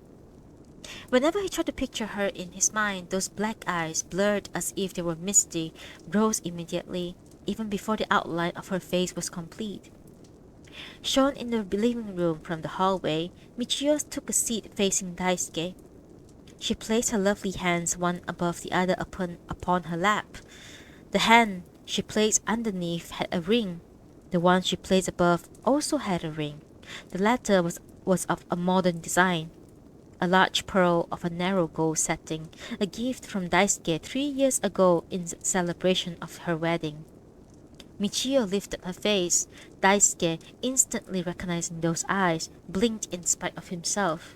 Whenever he tried to picture her in his mind, those black eyes, blurred as if they were misty, rose immediately, even before the outline of her face was complete. Shown in the living room from the hallway, Michio took a seat facing Daisuke. She placed her lovely hands one above the other upon her lap. The hand she placed underneath had a ring. The one she placed above also had a ring. The latter was of a modern design. A large pearl of a narrow gold setting, a gift from Daisuke 3 years ago in celebration of her wedding. Michio lifted her face. Daisuke, instantly recognizing those eyes, blinked in spite of himself.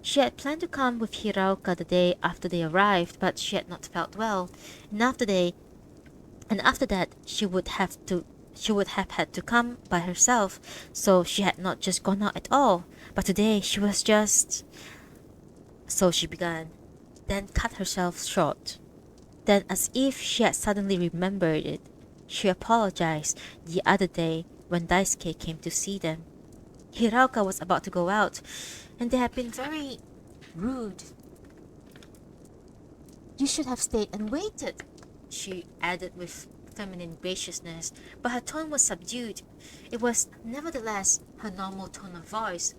She had planned to come with Hiraoka the day after they arrived, but she had not felt well, and after that she would have had to come by herself, so she had not just gone out at all. But today she was just... So she began, then cut herself short. Then, as if she had suddenly remembered it, she apologized the other day when Daisuke came to see them. Hiraoka was about to go out, and they had been very rude. "You should have stayed and waited," she added with feminine graciousness, but her tone was subdued. It was, nevertheless, her normal tone of voice.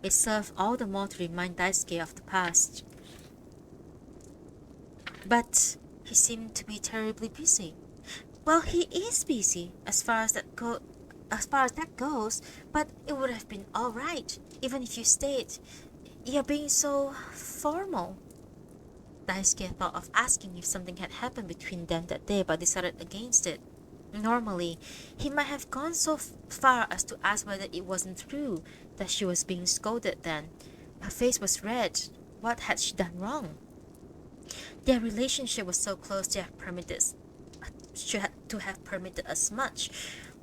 It served all the more to remind Daisuke of the past. But He seemed to be terribly busy. Well, he is busy as far as that goes, but it would have been all right even if you stayed. You're being so formal. Daisuke thought of asking if something had happened between them that day, but decided against it. Normally, he might have gone so far as to ask whether it wasn't true that she was being scolded then. Her face was red. What had she done wrong? Their relationship was so close to have permitted as much,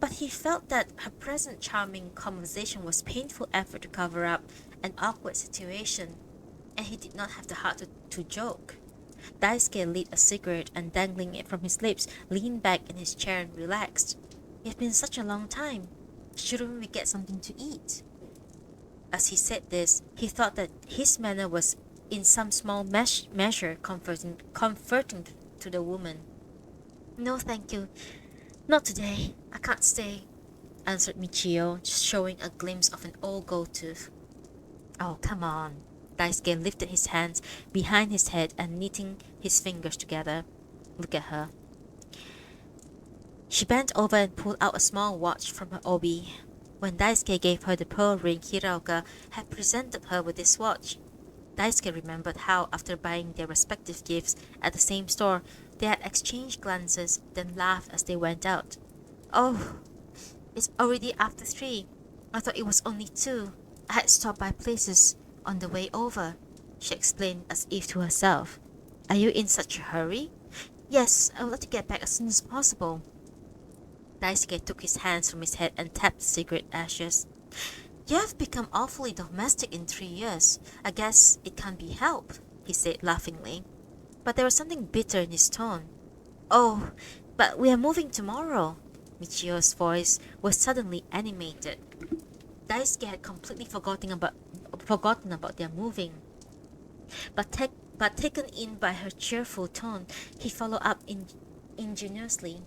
but he felt that her present charming conversation was painful effort to cover up an awkward situation, and he did not have the heart to joke. Daisuke lit a cigarette and, dangling it from his lips, leaned back in his chair and relaxed. It had been such a long time. Shouldn't we get something to eat? As he said this, he thought that his manner was in some small measure comforting to the woman. No, thank you. Not today. I can't stay, answered Michio, showing a glimpse of an old gold tooth. Oh, come on. Daisuke lifted his hands behind his head and knitting his fingers together. Look at her. She bent over and pulled out a small watch from her obi. When Daisuke gave her the pearl ring, Hiraoka had presented her with this watch. Daisuke remembered how, after buying their respective gifts at the same store, they had exchanged glances, then laughed as they went out. Oh, it's already after 3. I thought it was only 2. I had stopped by places on the way over, she explained as if to herself. Are you in such a hurry? Yes, I would like to get back as soon as possible. Daisuke took his hands from his head and tapped the cigarette ashes. You have become awfully domestic in 3 years. I guess it can't be helped, he said laughingly. But there was something bitter in his tone. Oh, but we are moving tomorrow. Michio's voice was suddenly animated. Daisuke had completely forgotten about their moving. But taken in by her cheerful tone, he followed up ingenuously.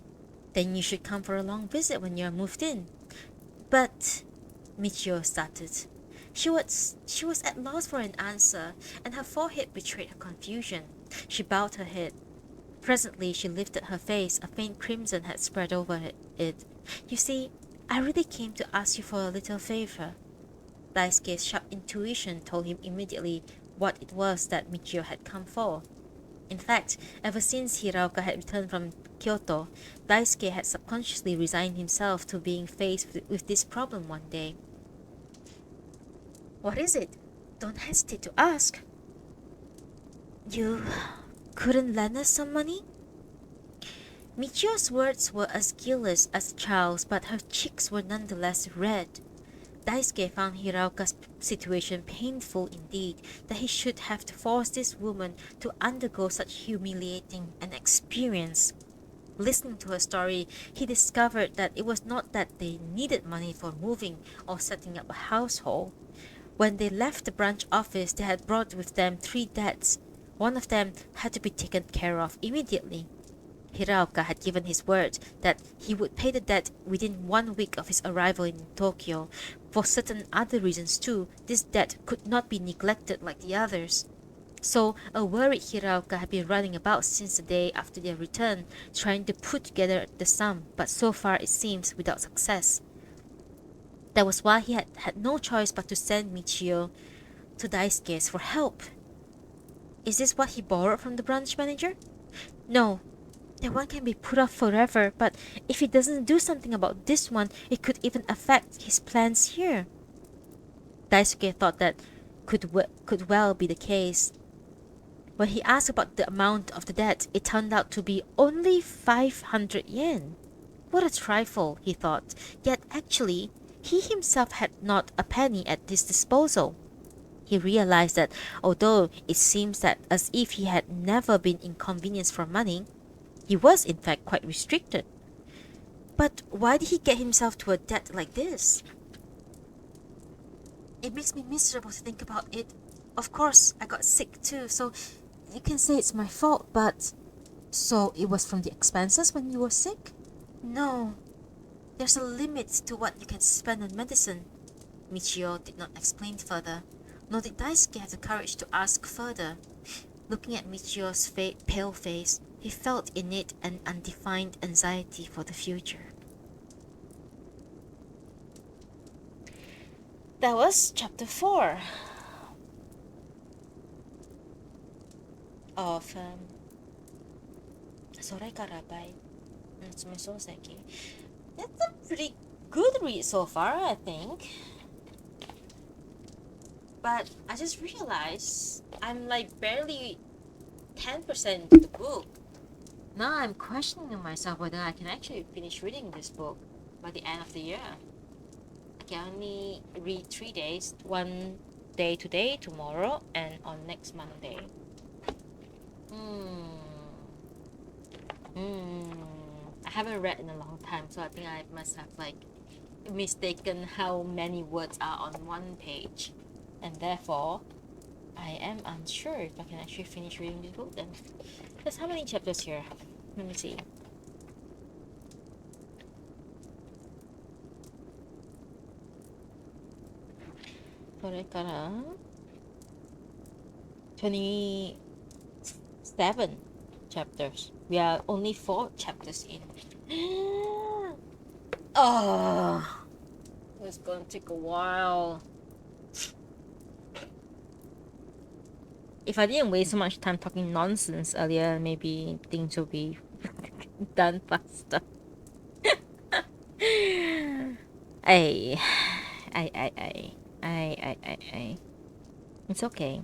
Then you should come for a long visit when you are moved in. But Michio started. She was at loss for an answer, and her forehead betrayed her confusion. She bowed her head. Presently she lifted her face. A faint crimson had spread over it. You see, I really came to ask you for a little favor. Daisuke's sharp intuition told him immediately what it was that Michio had come for. In fact, ever since Hiraoka had returned from Kyoto, Daisuke had subconsciously resigned himself to being faced with this problem one day. What is it? Don't hesitate to ask. You couldn't lend us some money? Michio's words were as guileless as a child's, but her cheeks were nonetheless red. Daisuke found Hiraoka's situation painful indeed, that he should have to force this woman to undergo such humiliating an experience. Listening to her story, he discovered that it was not that they needed money for moving or setting up a household. When they left the branch office, they had brought with them 3 debts. One of them had to be taken care of immediately. Hiraoka had given his word that he would pay the debt within 1 week of his arrival in Tokyo. For certain other reasons too, this debt could not be neglected like the others. So a worried Hiraoka had been running about since the day after their return, trying to put together the sum, but so far it seems without success. That was why he had no choice but to send Michio to Daisuke's for help. Is this what he borrowed from the branch manager? No. That one can be put off forever, but if he doesn't do something about this one, it could even affect his plans here. Daisuke thought that could well be the case. When he asked about the amount of the debt, it turned out to be only 500 yen. What a trifle, he thought. Yet actually, he himself had not a penny at his disposal. He realized that although it seems that as if he had never been inconvenienced for money, he was in fact quite restricted. But why did he get himself to a debt like this? It makes me miserable to think about it. Of course, I got sick too, so you can say it's my fault, but... So it was from the expenses when you were sick? No. There's a limit to what you can spend on medicine. Michio did not explain further, nor did Daisuke have the courage to ask further. Looking at Michio's pale face, He felt in it an undefined anxiety for the future. That was chapter 4 of それから by Natsume Sōseki. It's a pretty good read so far, I think. But I just realized I'm like barely 10% into the book. Now I'm questioning myself whether I can actually finish reading this book by the end of the year. I can only read 3 days, one day today, tomorrow, and on next Monday. I haven't read in a long time, so I think I must have like mistaken how many words are on one page, and therefore I am unsure if I can actually finish reading this book then. There's how many chapters here? Let me see. So れから 27 chapters. We are only 4 chapters in. Oh, it's gonna take a while. If I didn't waste so much time talking nonsense earlier, maybe things will be done faster. I. It's okay.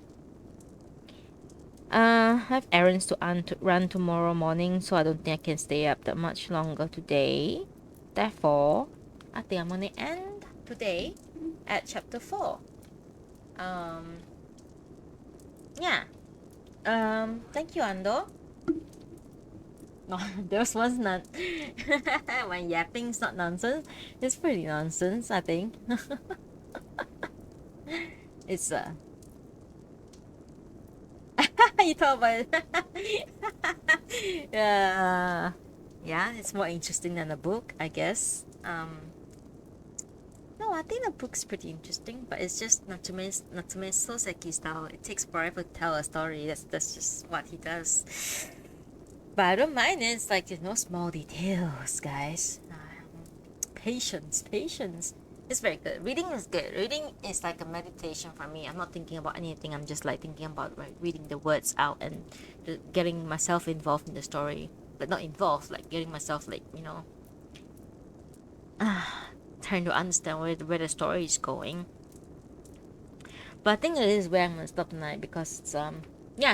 I have errands to run tomorrow morning, so I don't think I can stay up that much longer today. Therefore, I think I'm gonna end today at chapter 4. Yeah. Thank you, Ando. No, there's one's not. When yapping's not nonsense, it's pretty nonsense, I think. It's you talk about it. Yeah, it's more interesting than the book, I guess. No, I think the book's pretty interesting, but it's just Natsume Sōseki style. It takes forever to tell a story. That's just what he does. But I don't mind it. It's like there's no small details, guys. Patience. It's very good. Reading is good. Reading is like a meditation for me. I'm not thinking about anything. I'm just like thinking about reading the words out and getting myself involved in the story. But not involved, like getting myself like, trying to understand where the story is going. But I think it is where I'm gonna stop tonight because it's,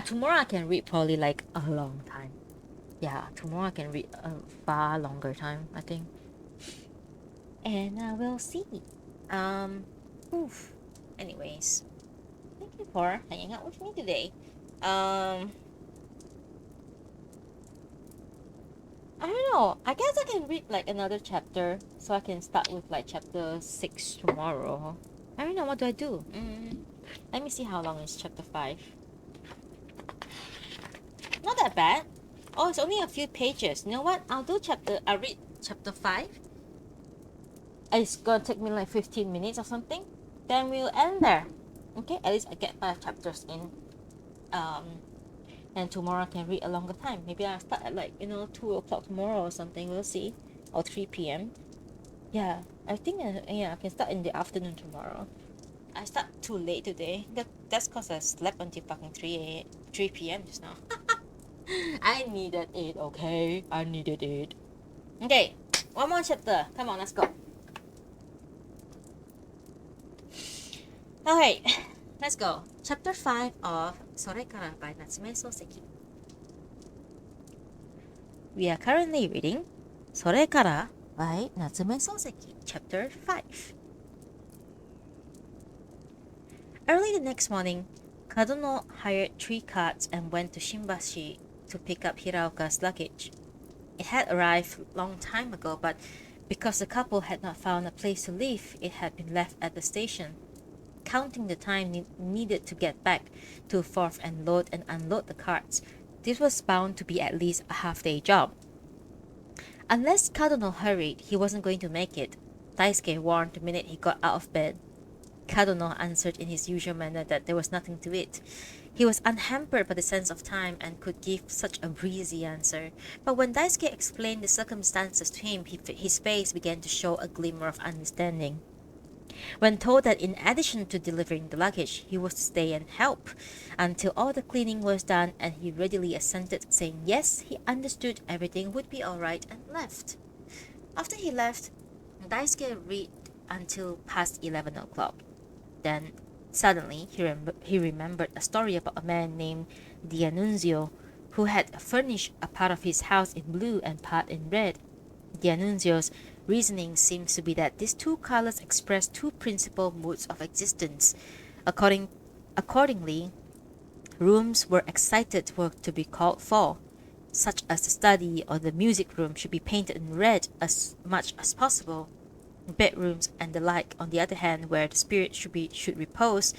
tomorrow I can read probably like a long time. Yeah, tomorrow I can read a far longer time, I think. And we'll see. Anyways, thank you for hanging out with me today. I don't know. I guess I can read like another chapter, so I can start with like chapter 6 tomorrow. I don't know. What do I do? Let me see how long is chapter 5. Not that bad. Oh, it's only a few pages. You know what? I'll read chapter 5. It's gonna take me like 15 minutes or something. Then we'll end there. Okay, at least I get 5 chapters in. And tomorrow I can read a longer time. Maybe I'll start at like 2 o'clock tomorrow or something. We'll see. Or 3 p.m. Yeah, I think I can start in the afternoon tomorrow. I start too late today. That's cause I slept until fucking 3 p.m. just now. I needed it, okay? I needed it. Okay, one more chapter. Come on, let's go. Alright, let's go. Chapter 5 of それから by Natsume Sōseki. We are currently reading それから by Natsume Sōseki, chapter 5. Early the next morning, Kadono hired 3 carts and went to Shimbashi to pick up Hiraoka's luggage. It had arrived a long time ago, but because the couple had not found a place to live, it had been left at the station. Counting the time needed to get back to Forth and load and unload the carts, this was bound to be at least a half-day job. Unless Kadono hurried, he wasn't going to make it, Daisuke warned the minute he got out of bed. Kadono answered in his usual manner that there was nothing to it. He was unhampered by the sense of time and could give such a breezy answer. But when Daisuke explained the circumstances to him, his face began to show a glimmer of understanding. When told that in addition to delivering the luggage, he was to stay and help until all the cleaning was done, and he readily assented, saying yes, he understood everything would be all right, and left. After he left, Daisuke read until past 11 o'clock. Then, suddenly, he remembered a story about a man named D'Annunzio who had furnished a part of his house in blue and part in red. D'Annunzio's reasoning seems to be that these two colors express two principal moods of existence. Accordingly, rooms where excited work to be called for, such as the study or the music room, should be painted in red as much as possible. Bedrooms and the like, on the other hand, where the spirit should repose,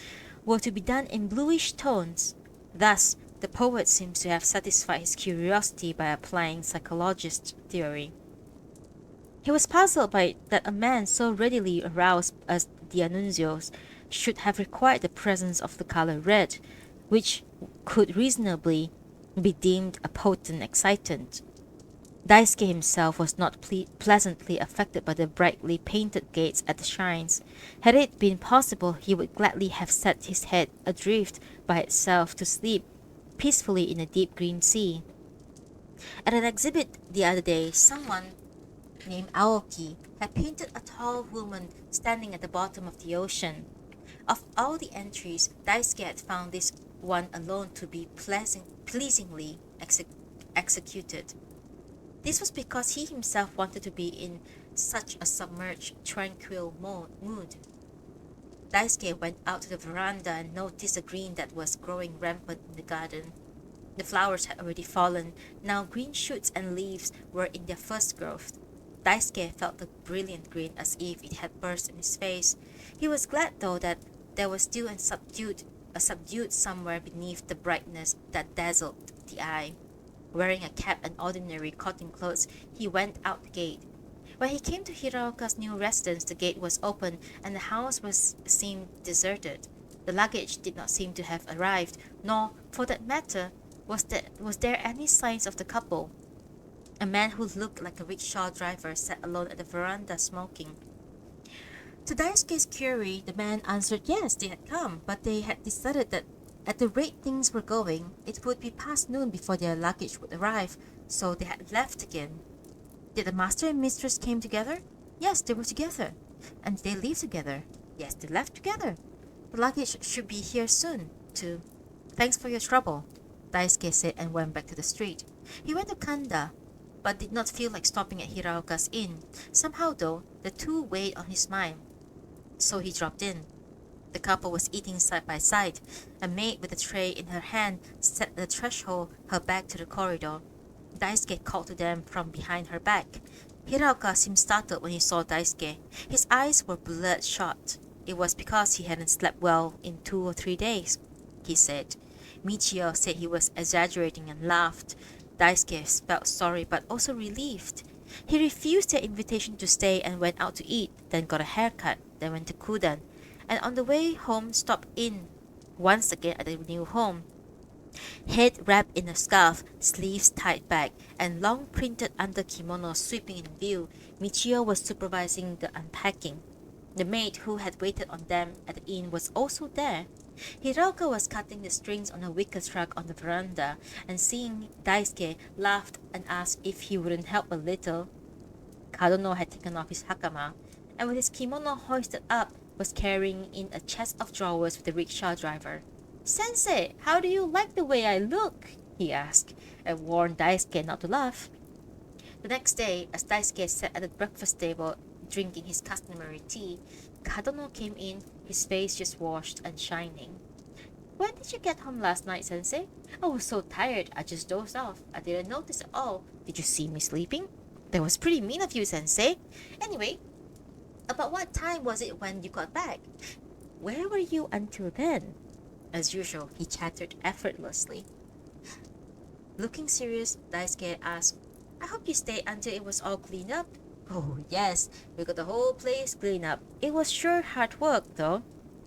were to be done in bluish tones. Thus, the poet seems to have satisfied his curiosity by applying psychologist theory. He was puzzled by it that a man so readily aroused as D'Annunzio should have required the presence of the color red, which could reasonably be deemed a potent excitant. Daisuke himself was not pleasantly affected by the brightly painted gates at the shrines. Had it been possible, he would gladly have set his head adrift by itself to sleep peacefully in a deep green sea. At an exhibit the other day, someone named Aoki had painted a tall woman standing at the bottom of the ocean. Of all the entries, Daisuke had found this one alone to be pleasingly executed. This was because he himself wanted to be in such a submerged, tranquil mood. Daisuke went out to the veranda and noticed the green that was growing rampant in the garden. The flowers had already fallen. Now green shoots and leaves were in their first growth. Daisuke felt the brilliant green as if it had burst in his face. He was glad, though, that there was still a subdued somewhere beneath the brightness that dazzled the eye. Wearing a cap and ordinary cotton clothes, he went out the gate. When he came to Hiraoka's new residence, the gate was open and the house seemed deserted. The luggage did not seem to have arrived, nor, for that matter, was there any signs of the couple. A man who looked like a rickshaw driver sat alone at the veranda smoking. To Daisuke's query, the man answered yes, they had come, but they had decided that at the rate things were going, it would be past noon before their luggage would arrive, so they had left again. Did the master and mistress came together? Yes, they were together. And did they leave together? Yes, they left together. The luggage should be here soon, too. Thanks for your trouble, Daisuke said and went back to the street. He went to Kanda, but did not feel like stopping at Hiraoka's inn. Somehow, though, the two weighed on his mind. So he dropped in. The couple was eating side by side. A maid with a tray in her hand sat at the threshold, her back to the corridor. Daisuke called to them from behind her back. Hiraoka seemed startled when he saw Daisuke. His eyes were bloodshot. It was because he hadn't slept well in 2 or 3 days, he said. Michio said he was exaggerating and laughed. Daisuke felt sorry but also relieved. He refused their invitation to stay and went out to eat, then got a haircut, then went to Kudan, and on the way home stopped in once again at the new home. Head wrapped in a scarf, sleeves tied back, and long printed under kimono sweeping in view, Michio was supervising the unpacking. The maid who had waited on them at the inn was also there. Hiraoka was cutting the strings on a wicker truck on the veranda, and seeing Daisuke, laughed and asked if he wouldn't help a little. Kadono had taken off his hakama, and with his kimono hoisted up, was carrying in a chest of drawers with the rickshaw driver. "Sensei, how do you like the way I look?" he asked, and warned Daisuke not to laugh. The next day, as Daisuke sat at the breakfast table drinking his customary tea, Kadono came in, his face just washed and shining. "When did you get home last night, Sensei?" "I was so tired, I just dozed off. I didn't notice at all. Did you see me sleeping?" "That was pretty mean of you, Sensei. Anyway, about what time was it when you got back?" "Where were you until then?" As usual, he chattered effortlessly. Looking serious, Daisuke asked, "I hope you stayed until it was all cleaned up." "Oh, yes, we got the whole place cleaned up. It was sure hard work, though.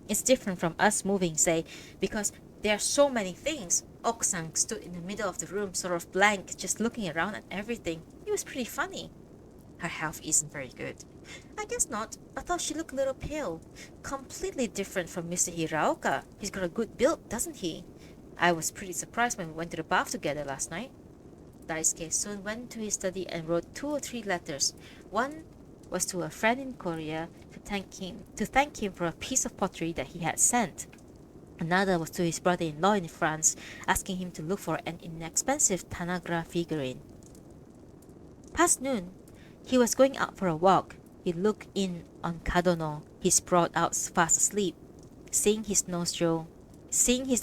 It's different from us moving, say, because There are so many things. Okusang stood in the middle of the room, sort of blank, just looking around at everything. It was pretty funny. Her health isn't very good. I guess not. I thought she looked a little pale. Completely different from Mr. Hiraoka. He's got a good build, doesn't he? I was pretty surprised when we went to the bath together last night. Daisuke soon went to his study and wrote 2 or 3 letters. One was to a friend in Korea to thank him for a piece of pottery that he had sent. Another was to his brother-in-law in France, asking him to look for an inexpensive Tanagra figurine. Past noon, he was going out for a walk. He looked in on Kadono, he sprawled out fast asleep. Seeing his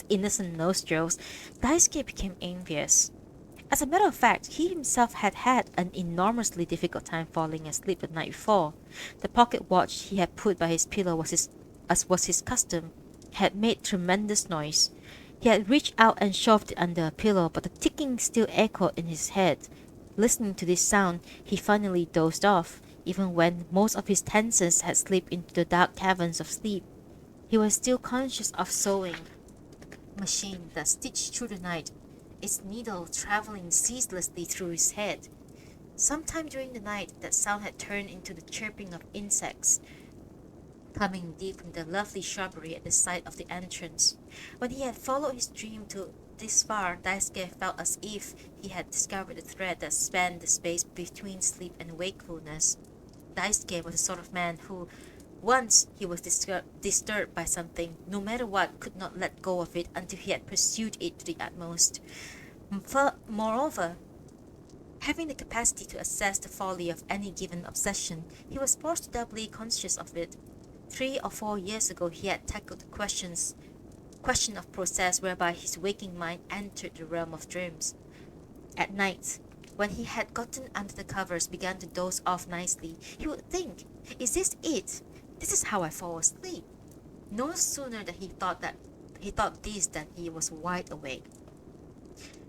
innocent nostrils, Daisuke became envious. As a matter of fact, he himself had had an enormously difficult time falling asleep the night before. The pocket watch he had put by his pillow as was his custom, had made tremendous noise. He had reached out and shoved it under a pillow, but the ticking still echoed in his head. Listening to this sound, he finally dozed off, even when most of his senses had slipped into the dark caverns of sleep. He was still conscious of sewing machine that stitched through the night, its needle traveling ceaselessly through his head. Sometime during the night, that sound had turned into the chirping of insects, coming deep from the lovely shrubbery at the side of the entrance. When he had followed his dream to this far, Daisuke felt as if he had discovered a thread that spanned the space between sleep and wakefulness. Daisuke was the sort of man who, once he was disturbed by something, no matter what, could not let go of it until he had pursued it to the utmost. Moreover, having the capacity to assess the folly of any given obsession, he was forced to doubly conscious of it. 3 or 4 years ago, he had tackled the question of process whereby his waking mind entered the realm of dreams. At night, when he had gotten under the covers, began to doze off nicely, he would think, "Is this it? This is how I fall asleep." No sooner than he thought this than he was wide awake.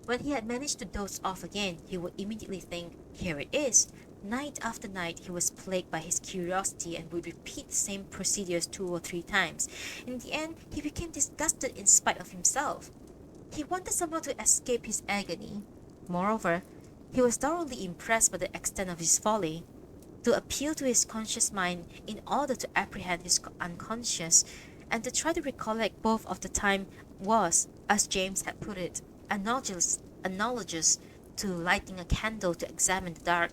When he had managed to doze off again, he would immediately think, "Here it is." Night after night, he was plagued by his curiosity and would repeat the same procedures 2 or 3 times. In the end, he became disgusted in spite of himself. He wanted somehow to escape his agony. Moreover, he was thoroughly impressed by the extent of his folly. To appeal to his conscious mind in order to apprehend his unconscious, and to try to recollect both of the time was, as James had put it, analogous to lighting a candle to examine the dark,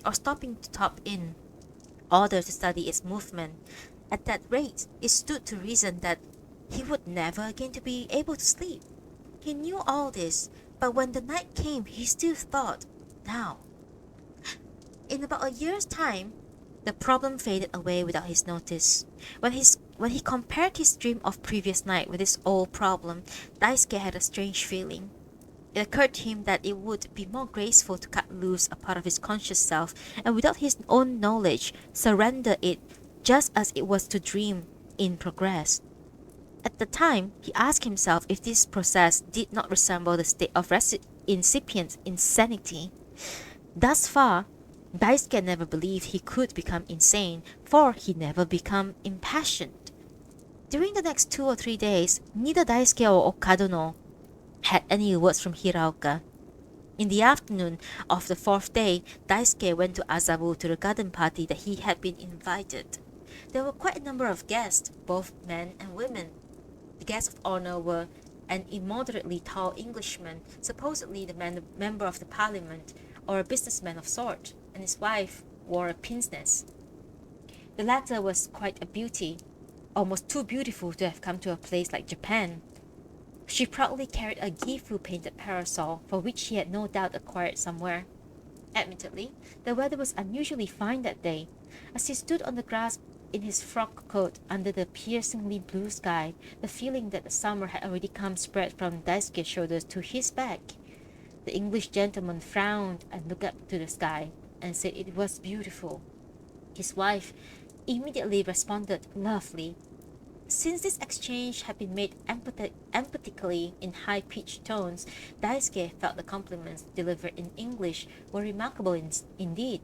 or stopping to top in order to study its movement. At that rate, it stood to reason that he would never again to be able to sleep. He knew all this, but when the night came, he still thought, now. In about a year's time, the problem faded away without his notice. When he compared his dream of previous night with his old problem, Daisuke had a strange feeling. It occurred to him that it would be more graceful to cut loose a part of his conscious self and without his own knowledge surrender it just as it was to dream in progress. At the time, he asked himself if this process did not resemble the state of incipient insanity. Thus far, Daisuke never believed he could become insane, for he never became impassioned. During the next 2 or 3 days, neither Daisuke or Kadono had any words from Hiraoka. In the afternoon of the 4th day, Daisuke went to Azabu to the garden party that he had been invited. There were quite a number of guests, both men and women. The guests of honor were an immoderately tall Englishman, supposedly the member of the parliament, or a businessman of sort, and his wife wore a pince nez. The latter was quite a beauty, almost too beautiful to have come to a place like Japan. She proudly carried a Gifu painted parasol, for which she had no doubt acquired somewhere. Admittedly, the weather was unusually fine that day. As he stood on the grass in his frock coat under the piercingly blue sky, the feeling that the summer had already come spread from Daisuke's shoulders to his back. The English gentleman frowned and looked up to the sky, and said it was beautiful. His wife immediately responded, "Lovely." Since this exchange had been made emphatically in high-pitched tones, Daisuke felt the compliments delivered in English were remarkable indeed.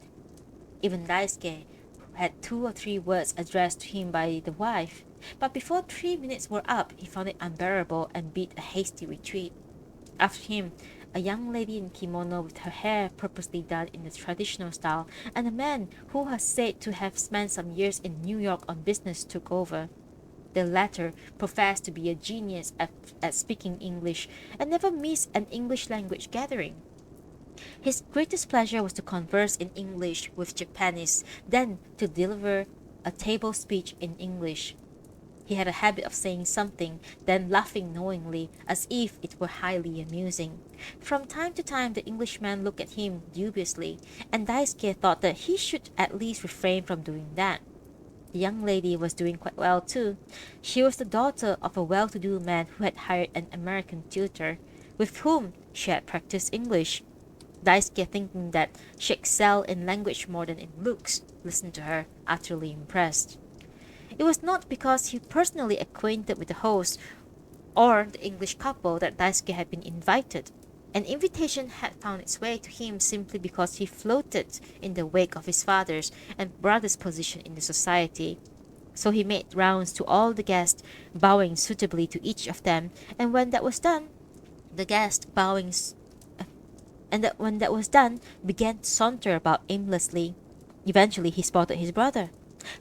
Even Daisuke, who had 2 or 3 words addressed to him by the wife, But before 3 minutes were up, he found it unbearable and beat a hasty retreat. After him, a young lady in kimono with her hair purposely done in the traditional style, and a man who was said to have spent some years in New York on business took over. The latter professed to be a genius at speaking English and never missed an English language gathering. His greatest pleasure was to converse in English with Japanese, then to deliver a table speech in English. He had a habit of saying something, then laughing knowingly, as if it were highly amusing. From time to time the Englishman looked at him dubiously, and Daisuke thought that he should at least refrain from doing that. The young lady was doing quite well too. She was the daughter of a well-to-do man who had hired an American tutor, with whom she had practiced English. Daisuke, thinking that she excelled in language more than in looks, listened to her, utterly impressed. It was not because he personally acquainted with the host or the English couple that Daisuke had been invited. An invitation had found its way to him simply because he floated in the wake of his father's and brother's position in the society. So he made rounds to all the guests, bowing suitably to each of them, and when that was done, the guest began to saunter about aimlessly. Eventually he spotted his brother.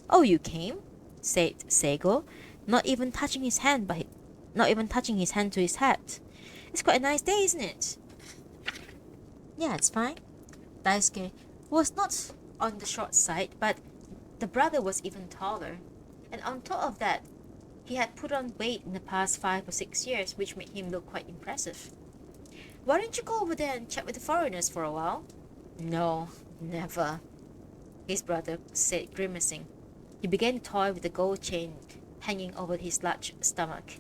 "Oh, you came?" said Seigo, not even touching his hand to his hat. "It's quite a nice day, isn't it?" "Yeah, it's fine." Daisuke was not on the short side, but the brother was even taller. And on top of that, he had put on weight in the past 5 or 6 years, which made him look quite impressive. "Why don't you go over there and chat with the foreigners for a while?" "No, never," his brother said, grimacing. He began to toy with the gold chain hanging over his large stomach.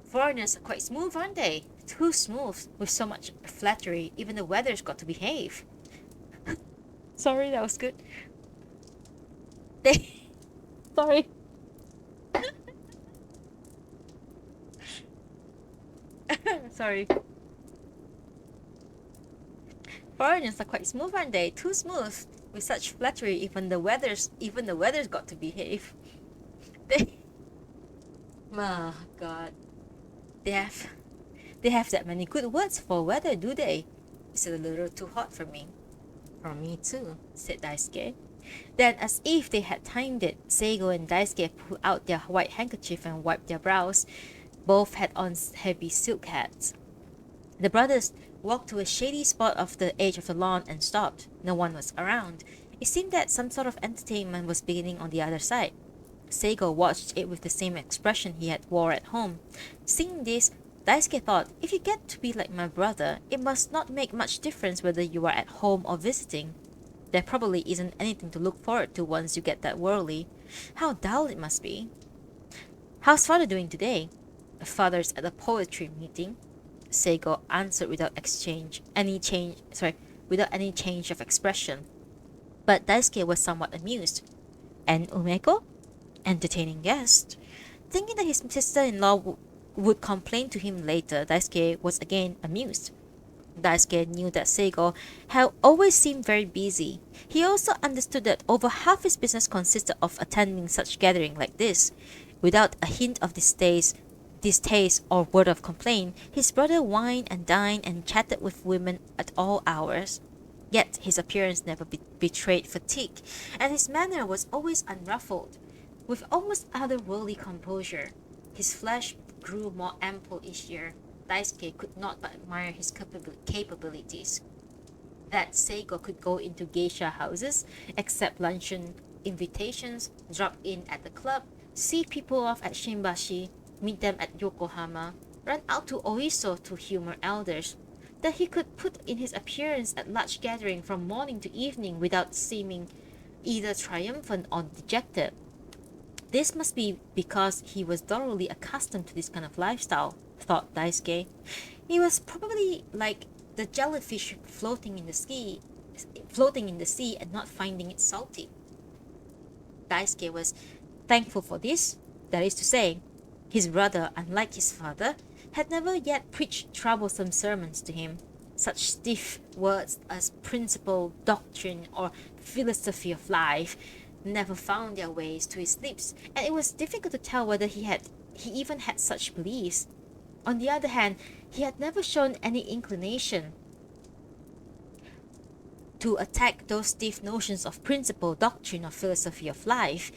"Foreigners are quite smooth, aren't they? Too smooth, with so much flattery, even the weather's got to behave." Sorry, that was good. Sorry. Sorry. "Foreigners are quite smooth, aren't they? Too smooth, with such flattery, even the weather's got to behave." Oh God, they have that many good words for weather, do they? It's a little too hot for me. "For me too," said Daisuke. Then, as if they had timed it, Seigo and Daisuke pulled out their white handkerchief and wiped their brows. Both had on heavy silk hats. The brothers walked to a shady spot off the edge of the lawn and stopped. No one was around. It seemed that some sort of entertainment was beginning on the other side. Seigo watched it with the same expression he had wore at home. Seeing this, Daisuke thought, "If you get to be like my brother, it must not make much difference whether you are at home or visiting. There probably isn't anything to look forward to once you get that worldly. How dull it must be." "How's father doing today?" "Father's at a poetry meeting," Seigo answered without any change of expression. But Daisuke was somewhat amused. "And Umeko?" "Entertaining guest." Thinking that his sister-in-law would complain to him later, Daisuke was again amused. Daisuke knew that Seigo had always seemed very busy. He also understood that over half his business consisted of attending such gathering like this. Without a hint of distaste or word of complaint, his brother wined and dined and chatted with women at all hours. Yet his appearance never betrayed fatigue, and his manner was always unruffled, with almost otherworldly composure. His flesh grew more ample each year. Daisuke could not but admire his capabilities. That Seigo could go into geisha houses, accept luncheon invitations, drop in at the club, see people off at Shimbashi, meet them at Yokohama, run out to Oiso to humor elders. That he could put in his appearance at large gathering from morning to evening without seeming either triumphant or dejected. This must be because he was thoroughly accustomed to this kind of lifestyle, thought Daisuke. He was probably like the jellyfish floating in the sea and not finding it salty. Daisuke was thankful for this. That is to say, his brother, unlike his father, had never yet preached troublesome sermons to him. Such stiff words as principle, doctrine, or philosophy of life never found their ways to his lips, and it was difficult to tell whether he even had such beliefs. On the other hand, he had never shown any inclination to attack those stiff notions of principle, doctrine, or philosophy of life.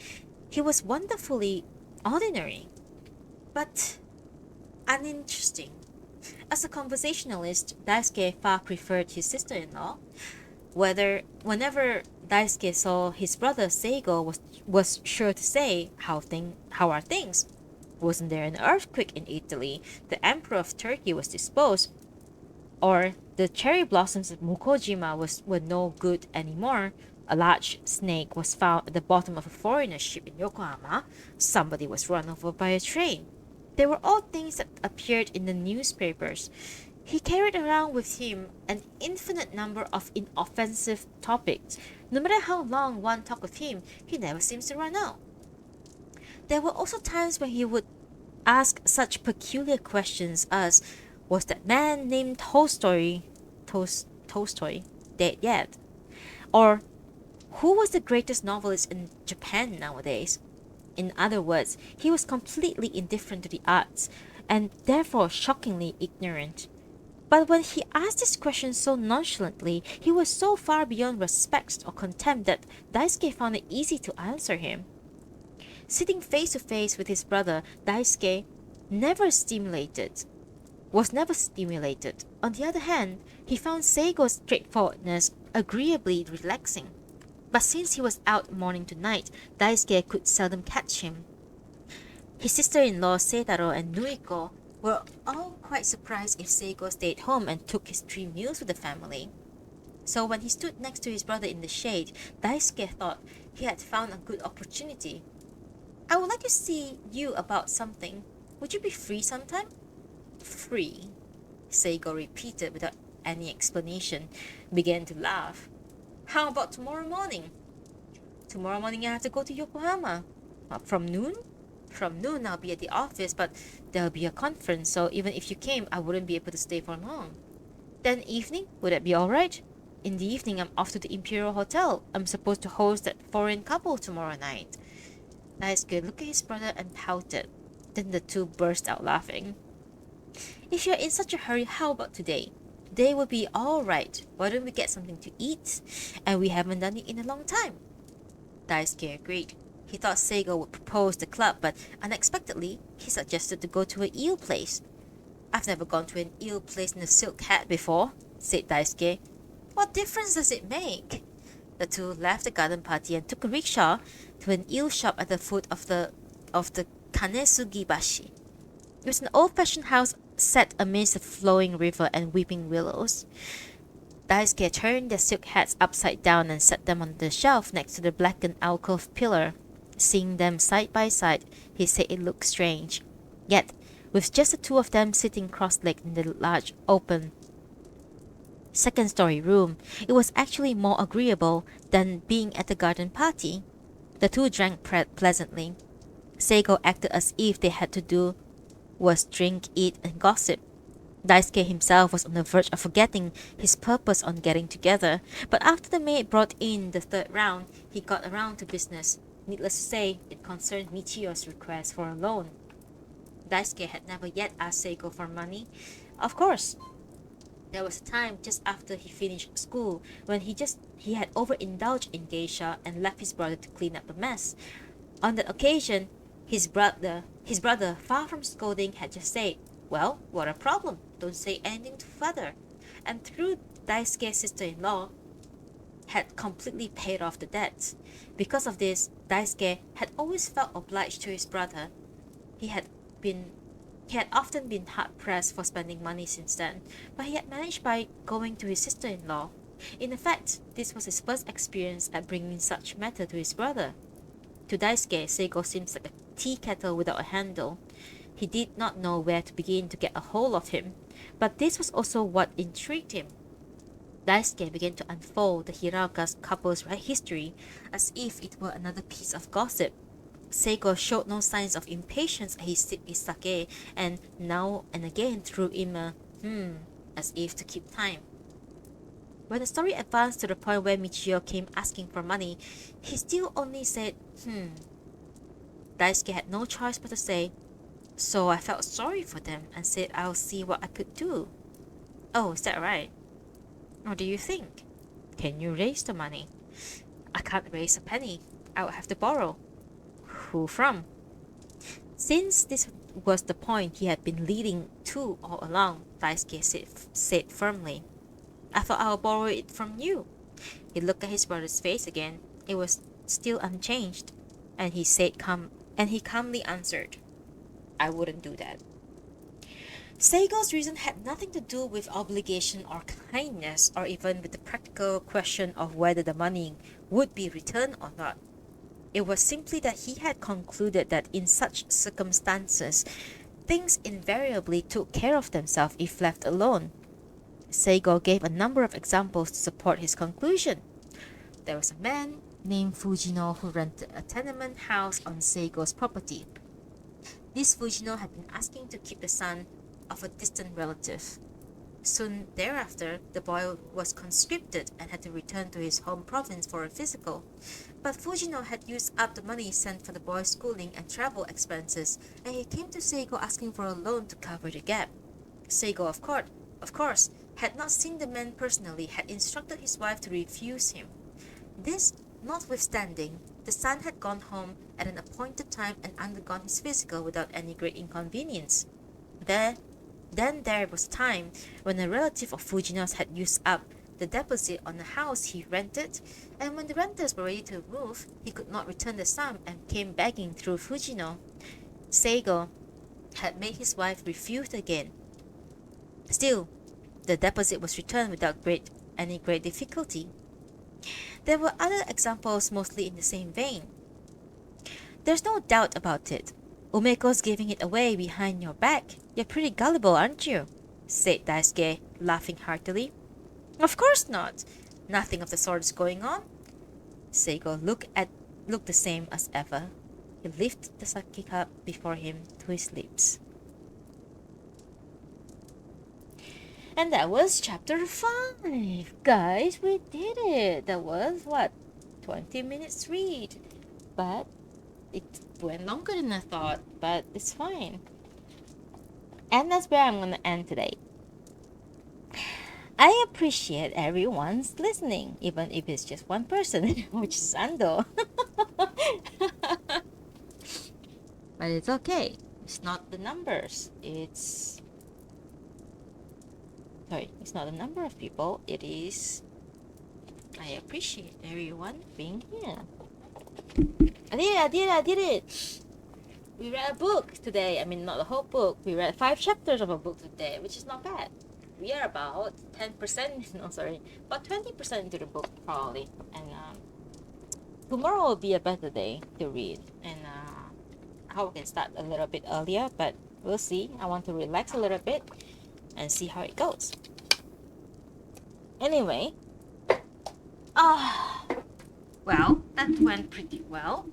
He was wonderfully ordinary, but uninteresting. As a conversationalist, Daisuke far preferred his sister-in-law. Whenever Daisuke saw his brother Seigo was sure to say, how are things? Wasn't there an earthquake in Italy? The emperor of Turkey was disposed. Or the cherry blossoms of Mukojima were no good anymore. A large snake was found at the bottom of a foreigner ship in Yokohama. Somebody was run over by a train. They were all things that appeared in the newspapers. He carried around with him an infinite number of inoffensive topics. No matter how long one talked with him, he never seems to run out. There were also times when he would ask such peculiar questions as, was that man named Tolstoy dead yet? Or, who was the greatest novelist in Japan nowadays? In other words, he was completely indifferent to the arts, and therefore shockingly ignorant. But when he asked this question so nonchalantly, he was so far beyond respect or contempt that Daisuke found it easy to answer him. Sitting face to face with his brother, Daisuke was never stimulated. On the other hand, he found Seigo's straightforwardness agreeably relaxing. But since he was out morning to night, Daisuke could seldom catch him. His sister-in-law Seitaro and Nuiko were all quite surprised if Seigo stayed home and took his 3 meals with the family. So when he stood next to his brother in the shade, Daisuke thought he had found a good opportunity. I would like to see you about something. Would you be free sometime? Free, Seigo repeated without any explanation, began to laugh. How about tomorrow morning? Tomorrow morning I have to go to Yokohama. From noon? From noon I'll be at the office, but there'll be a conference, so even if you came, I wouldn't be able to stay for long. Then evening, would that be alright? In the evening I'm off to the Imperial Hotel. I'm supposed to host that foreign couple tomorrow night. Daisuke looked at his brother and pouted. Then the two burst out laughing. If you're in such a hurry, how about today? Today will be alright. Why don't we get something to eat? And we haven't done it in a long time. Daisuke agreed. He thought Seigo would propose the club, but unexpectedly, he suggested to go to an eel place. I've never gone to an eel place in a silk hat before, said Daisuke. What difference does it make? The two left the garden party and took a rickshaw to an eel shop at the foot of the Kanesugi-bashi. It was an old-fashioned house set amidst a flowing river and weeping willows. Daisuke turned their silk hats upside down and set them on the shelf next to the blackened alcove pillar. Seeing them side by side, he said it looked strange. Yet, with just the two of them sitting cross-legged in the large open second-story room, it was actually more agreeable than being at the garden party. The two drank pleasantly. Seigo acted as if they had to do was drink, eat, and gossip. Daisuke himself was on the verge of forgetting his purpose on getting together, but after the maid brought in the third round, he got around to business. Needless to say, it concerned Michio's request for a loan. Daisuke had never yet asked Seigo for money. Of course, there was a time just after he finished school when he had overindulged in geisha and left his brother to clean up a mess. On that occasion, his brother, far from scolding, had just said, "Well, what a problem? Don't say anything to father." And through Daisuke's sister-in-law, had completely paid off the debt. Because of this, Daisuke had always felt obliged to his brother. He had often been hard-pressed for spending money since then, but he had managed by going to his sister-in-law. In effect, this was his first experience at bringing such matter to his brother. To Daisuke, Seigo seems like a tea kettle without a handle. He did not know where to begin to get a hold of him, but this was also what intrigued him. Daisuke began to unfold the Hiraka's couple's history as if it were another piece of gossip. Seigo showed no signs of impatience as he sipped his sake, and now and again threw in a as if to keep time. When the story advanced to the point where Michio came asking for money, he still only said, Daisuke had no choice but to say, so I felt sorry for them and said I'll see what I could do. Oh, is that right? What do you think? Can you raise the money? I can't raise a penny. I would have to borrow. Who from? Since this was the point he had been leading to all along, Daisuke said firmly, I thought I would borrow it from you. He looked at his brother's face again. It was still unchanged, and he calmly answered, I wouldn't do that. Seigo's reason had nothing to do with obligation or kindness, or even with the practical question of whether the money would be returned or not. It was simply that he had concluded that in such circumstances, things invariably took care of themselves if left alone. Seigo gave a number of examples to support his conclusion. There was a man named Fujino who rented a tenement house on Seigo's property. This Fujino had been asking to keep the son of a distant relative. Soon thereafter, the boy was conscripted and had to return to his home province for a physical. But Fujino had used up the money sent for the boy's schooling and travel expenses, and he came to Seigo asking for a loan to cover the gap. Seigo, of course, had not seen the man personally, had instructed his wife to refuse him. This notwithstanding, the son had gone home at an appointed time and undergone his physical without any great inconvenience. Then there was a time when a relative of Fujino's had used up the deposit on the house he rented, and when the renters were ready to move, he could not return the sum and came begging through Fujino. Seigo had made his wife refuse again. Still, the deposit was returned without any great difficulty. There were other examples mostly in the same vein. There's no doubt about it. Umeko's giving it away behind your back. You're pretty gullible, aren't you? Said Daisuke, laughing heartily. Of course not. Nothing of the sort is going on. Seigo looked the same as ever. He lifted the sake cup before him to his lips. And that was chapter 5. Guys, we did it. That was, 20 minutes read. But it went longer than I thought, but it's fine. And that's where I'm going to end today. I appreciate everyone's listening, even if it's just one person, which is Ando. But it's okay. It's not the numbers. It's not the number of people. It is, I appreciate everyone being here. I did it. We read a book today. I mean, not the whole book. We read 5 chapters of a book today, which is not bad. We are about 10%, about 20% into the book probably. And tomorrow will be a better day to read. And I hope we can start a little bit earlier, but we'll see. I want to relax a little bit and see how it goes. Anyway, well, that went pretty well.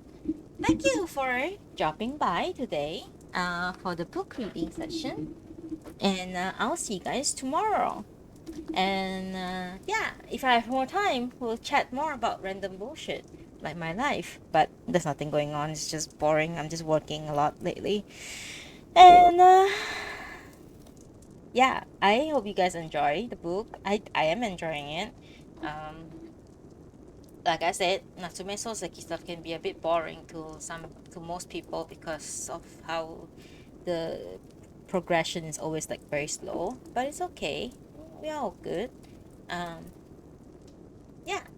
Thank you for dropping by today for the book reading session. And I'll see you guys tomorrow. And if I have more time, we'll chat more about random bullshit, like my life. But there's nothing going on. It's just boring. I'm just working a lot lately. And I hope you guys enjoy the book. I am enjoying it. Like I said, Natsume Sōseki stuff can be a bit boring to most people because of how the progression is always like very slow, but it's okay. We're all good.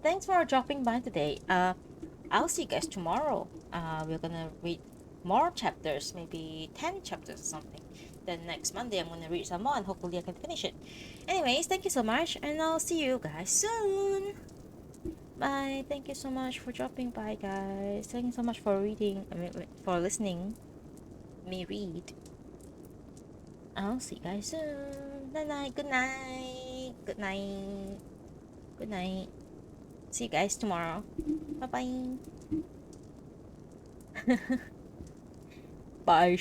Thanks for dropping by today. I'll see you guys tomorrow. We're gonna read more chapters, maybe 10 chapters or something. Then next Monday I'm gonna read some more and hopefully I can finish it. Anyways, thank you so much and I'll see you guys soon. Bye. Thank you so much for dropping by, guys. Thank you so much for for listening me read. I'll see you guys soon. Good night. Good night. Good night. Good night. See you guys tomorrow. Bye bye. Bye.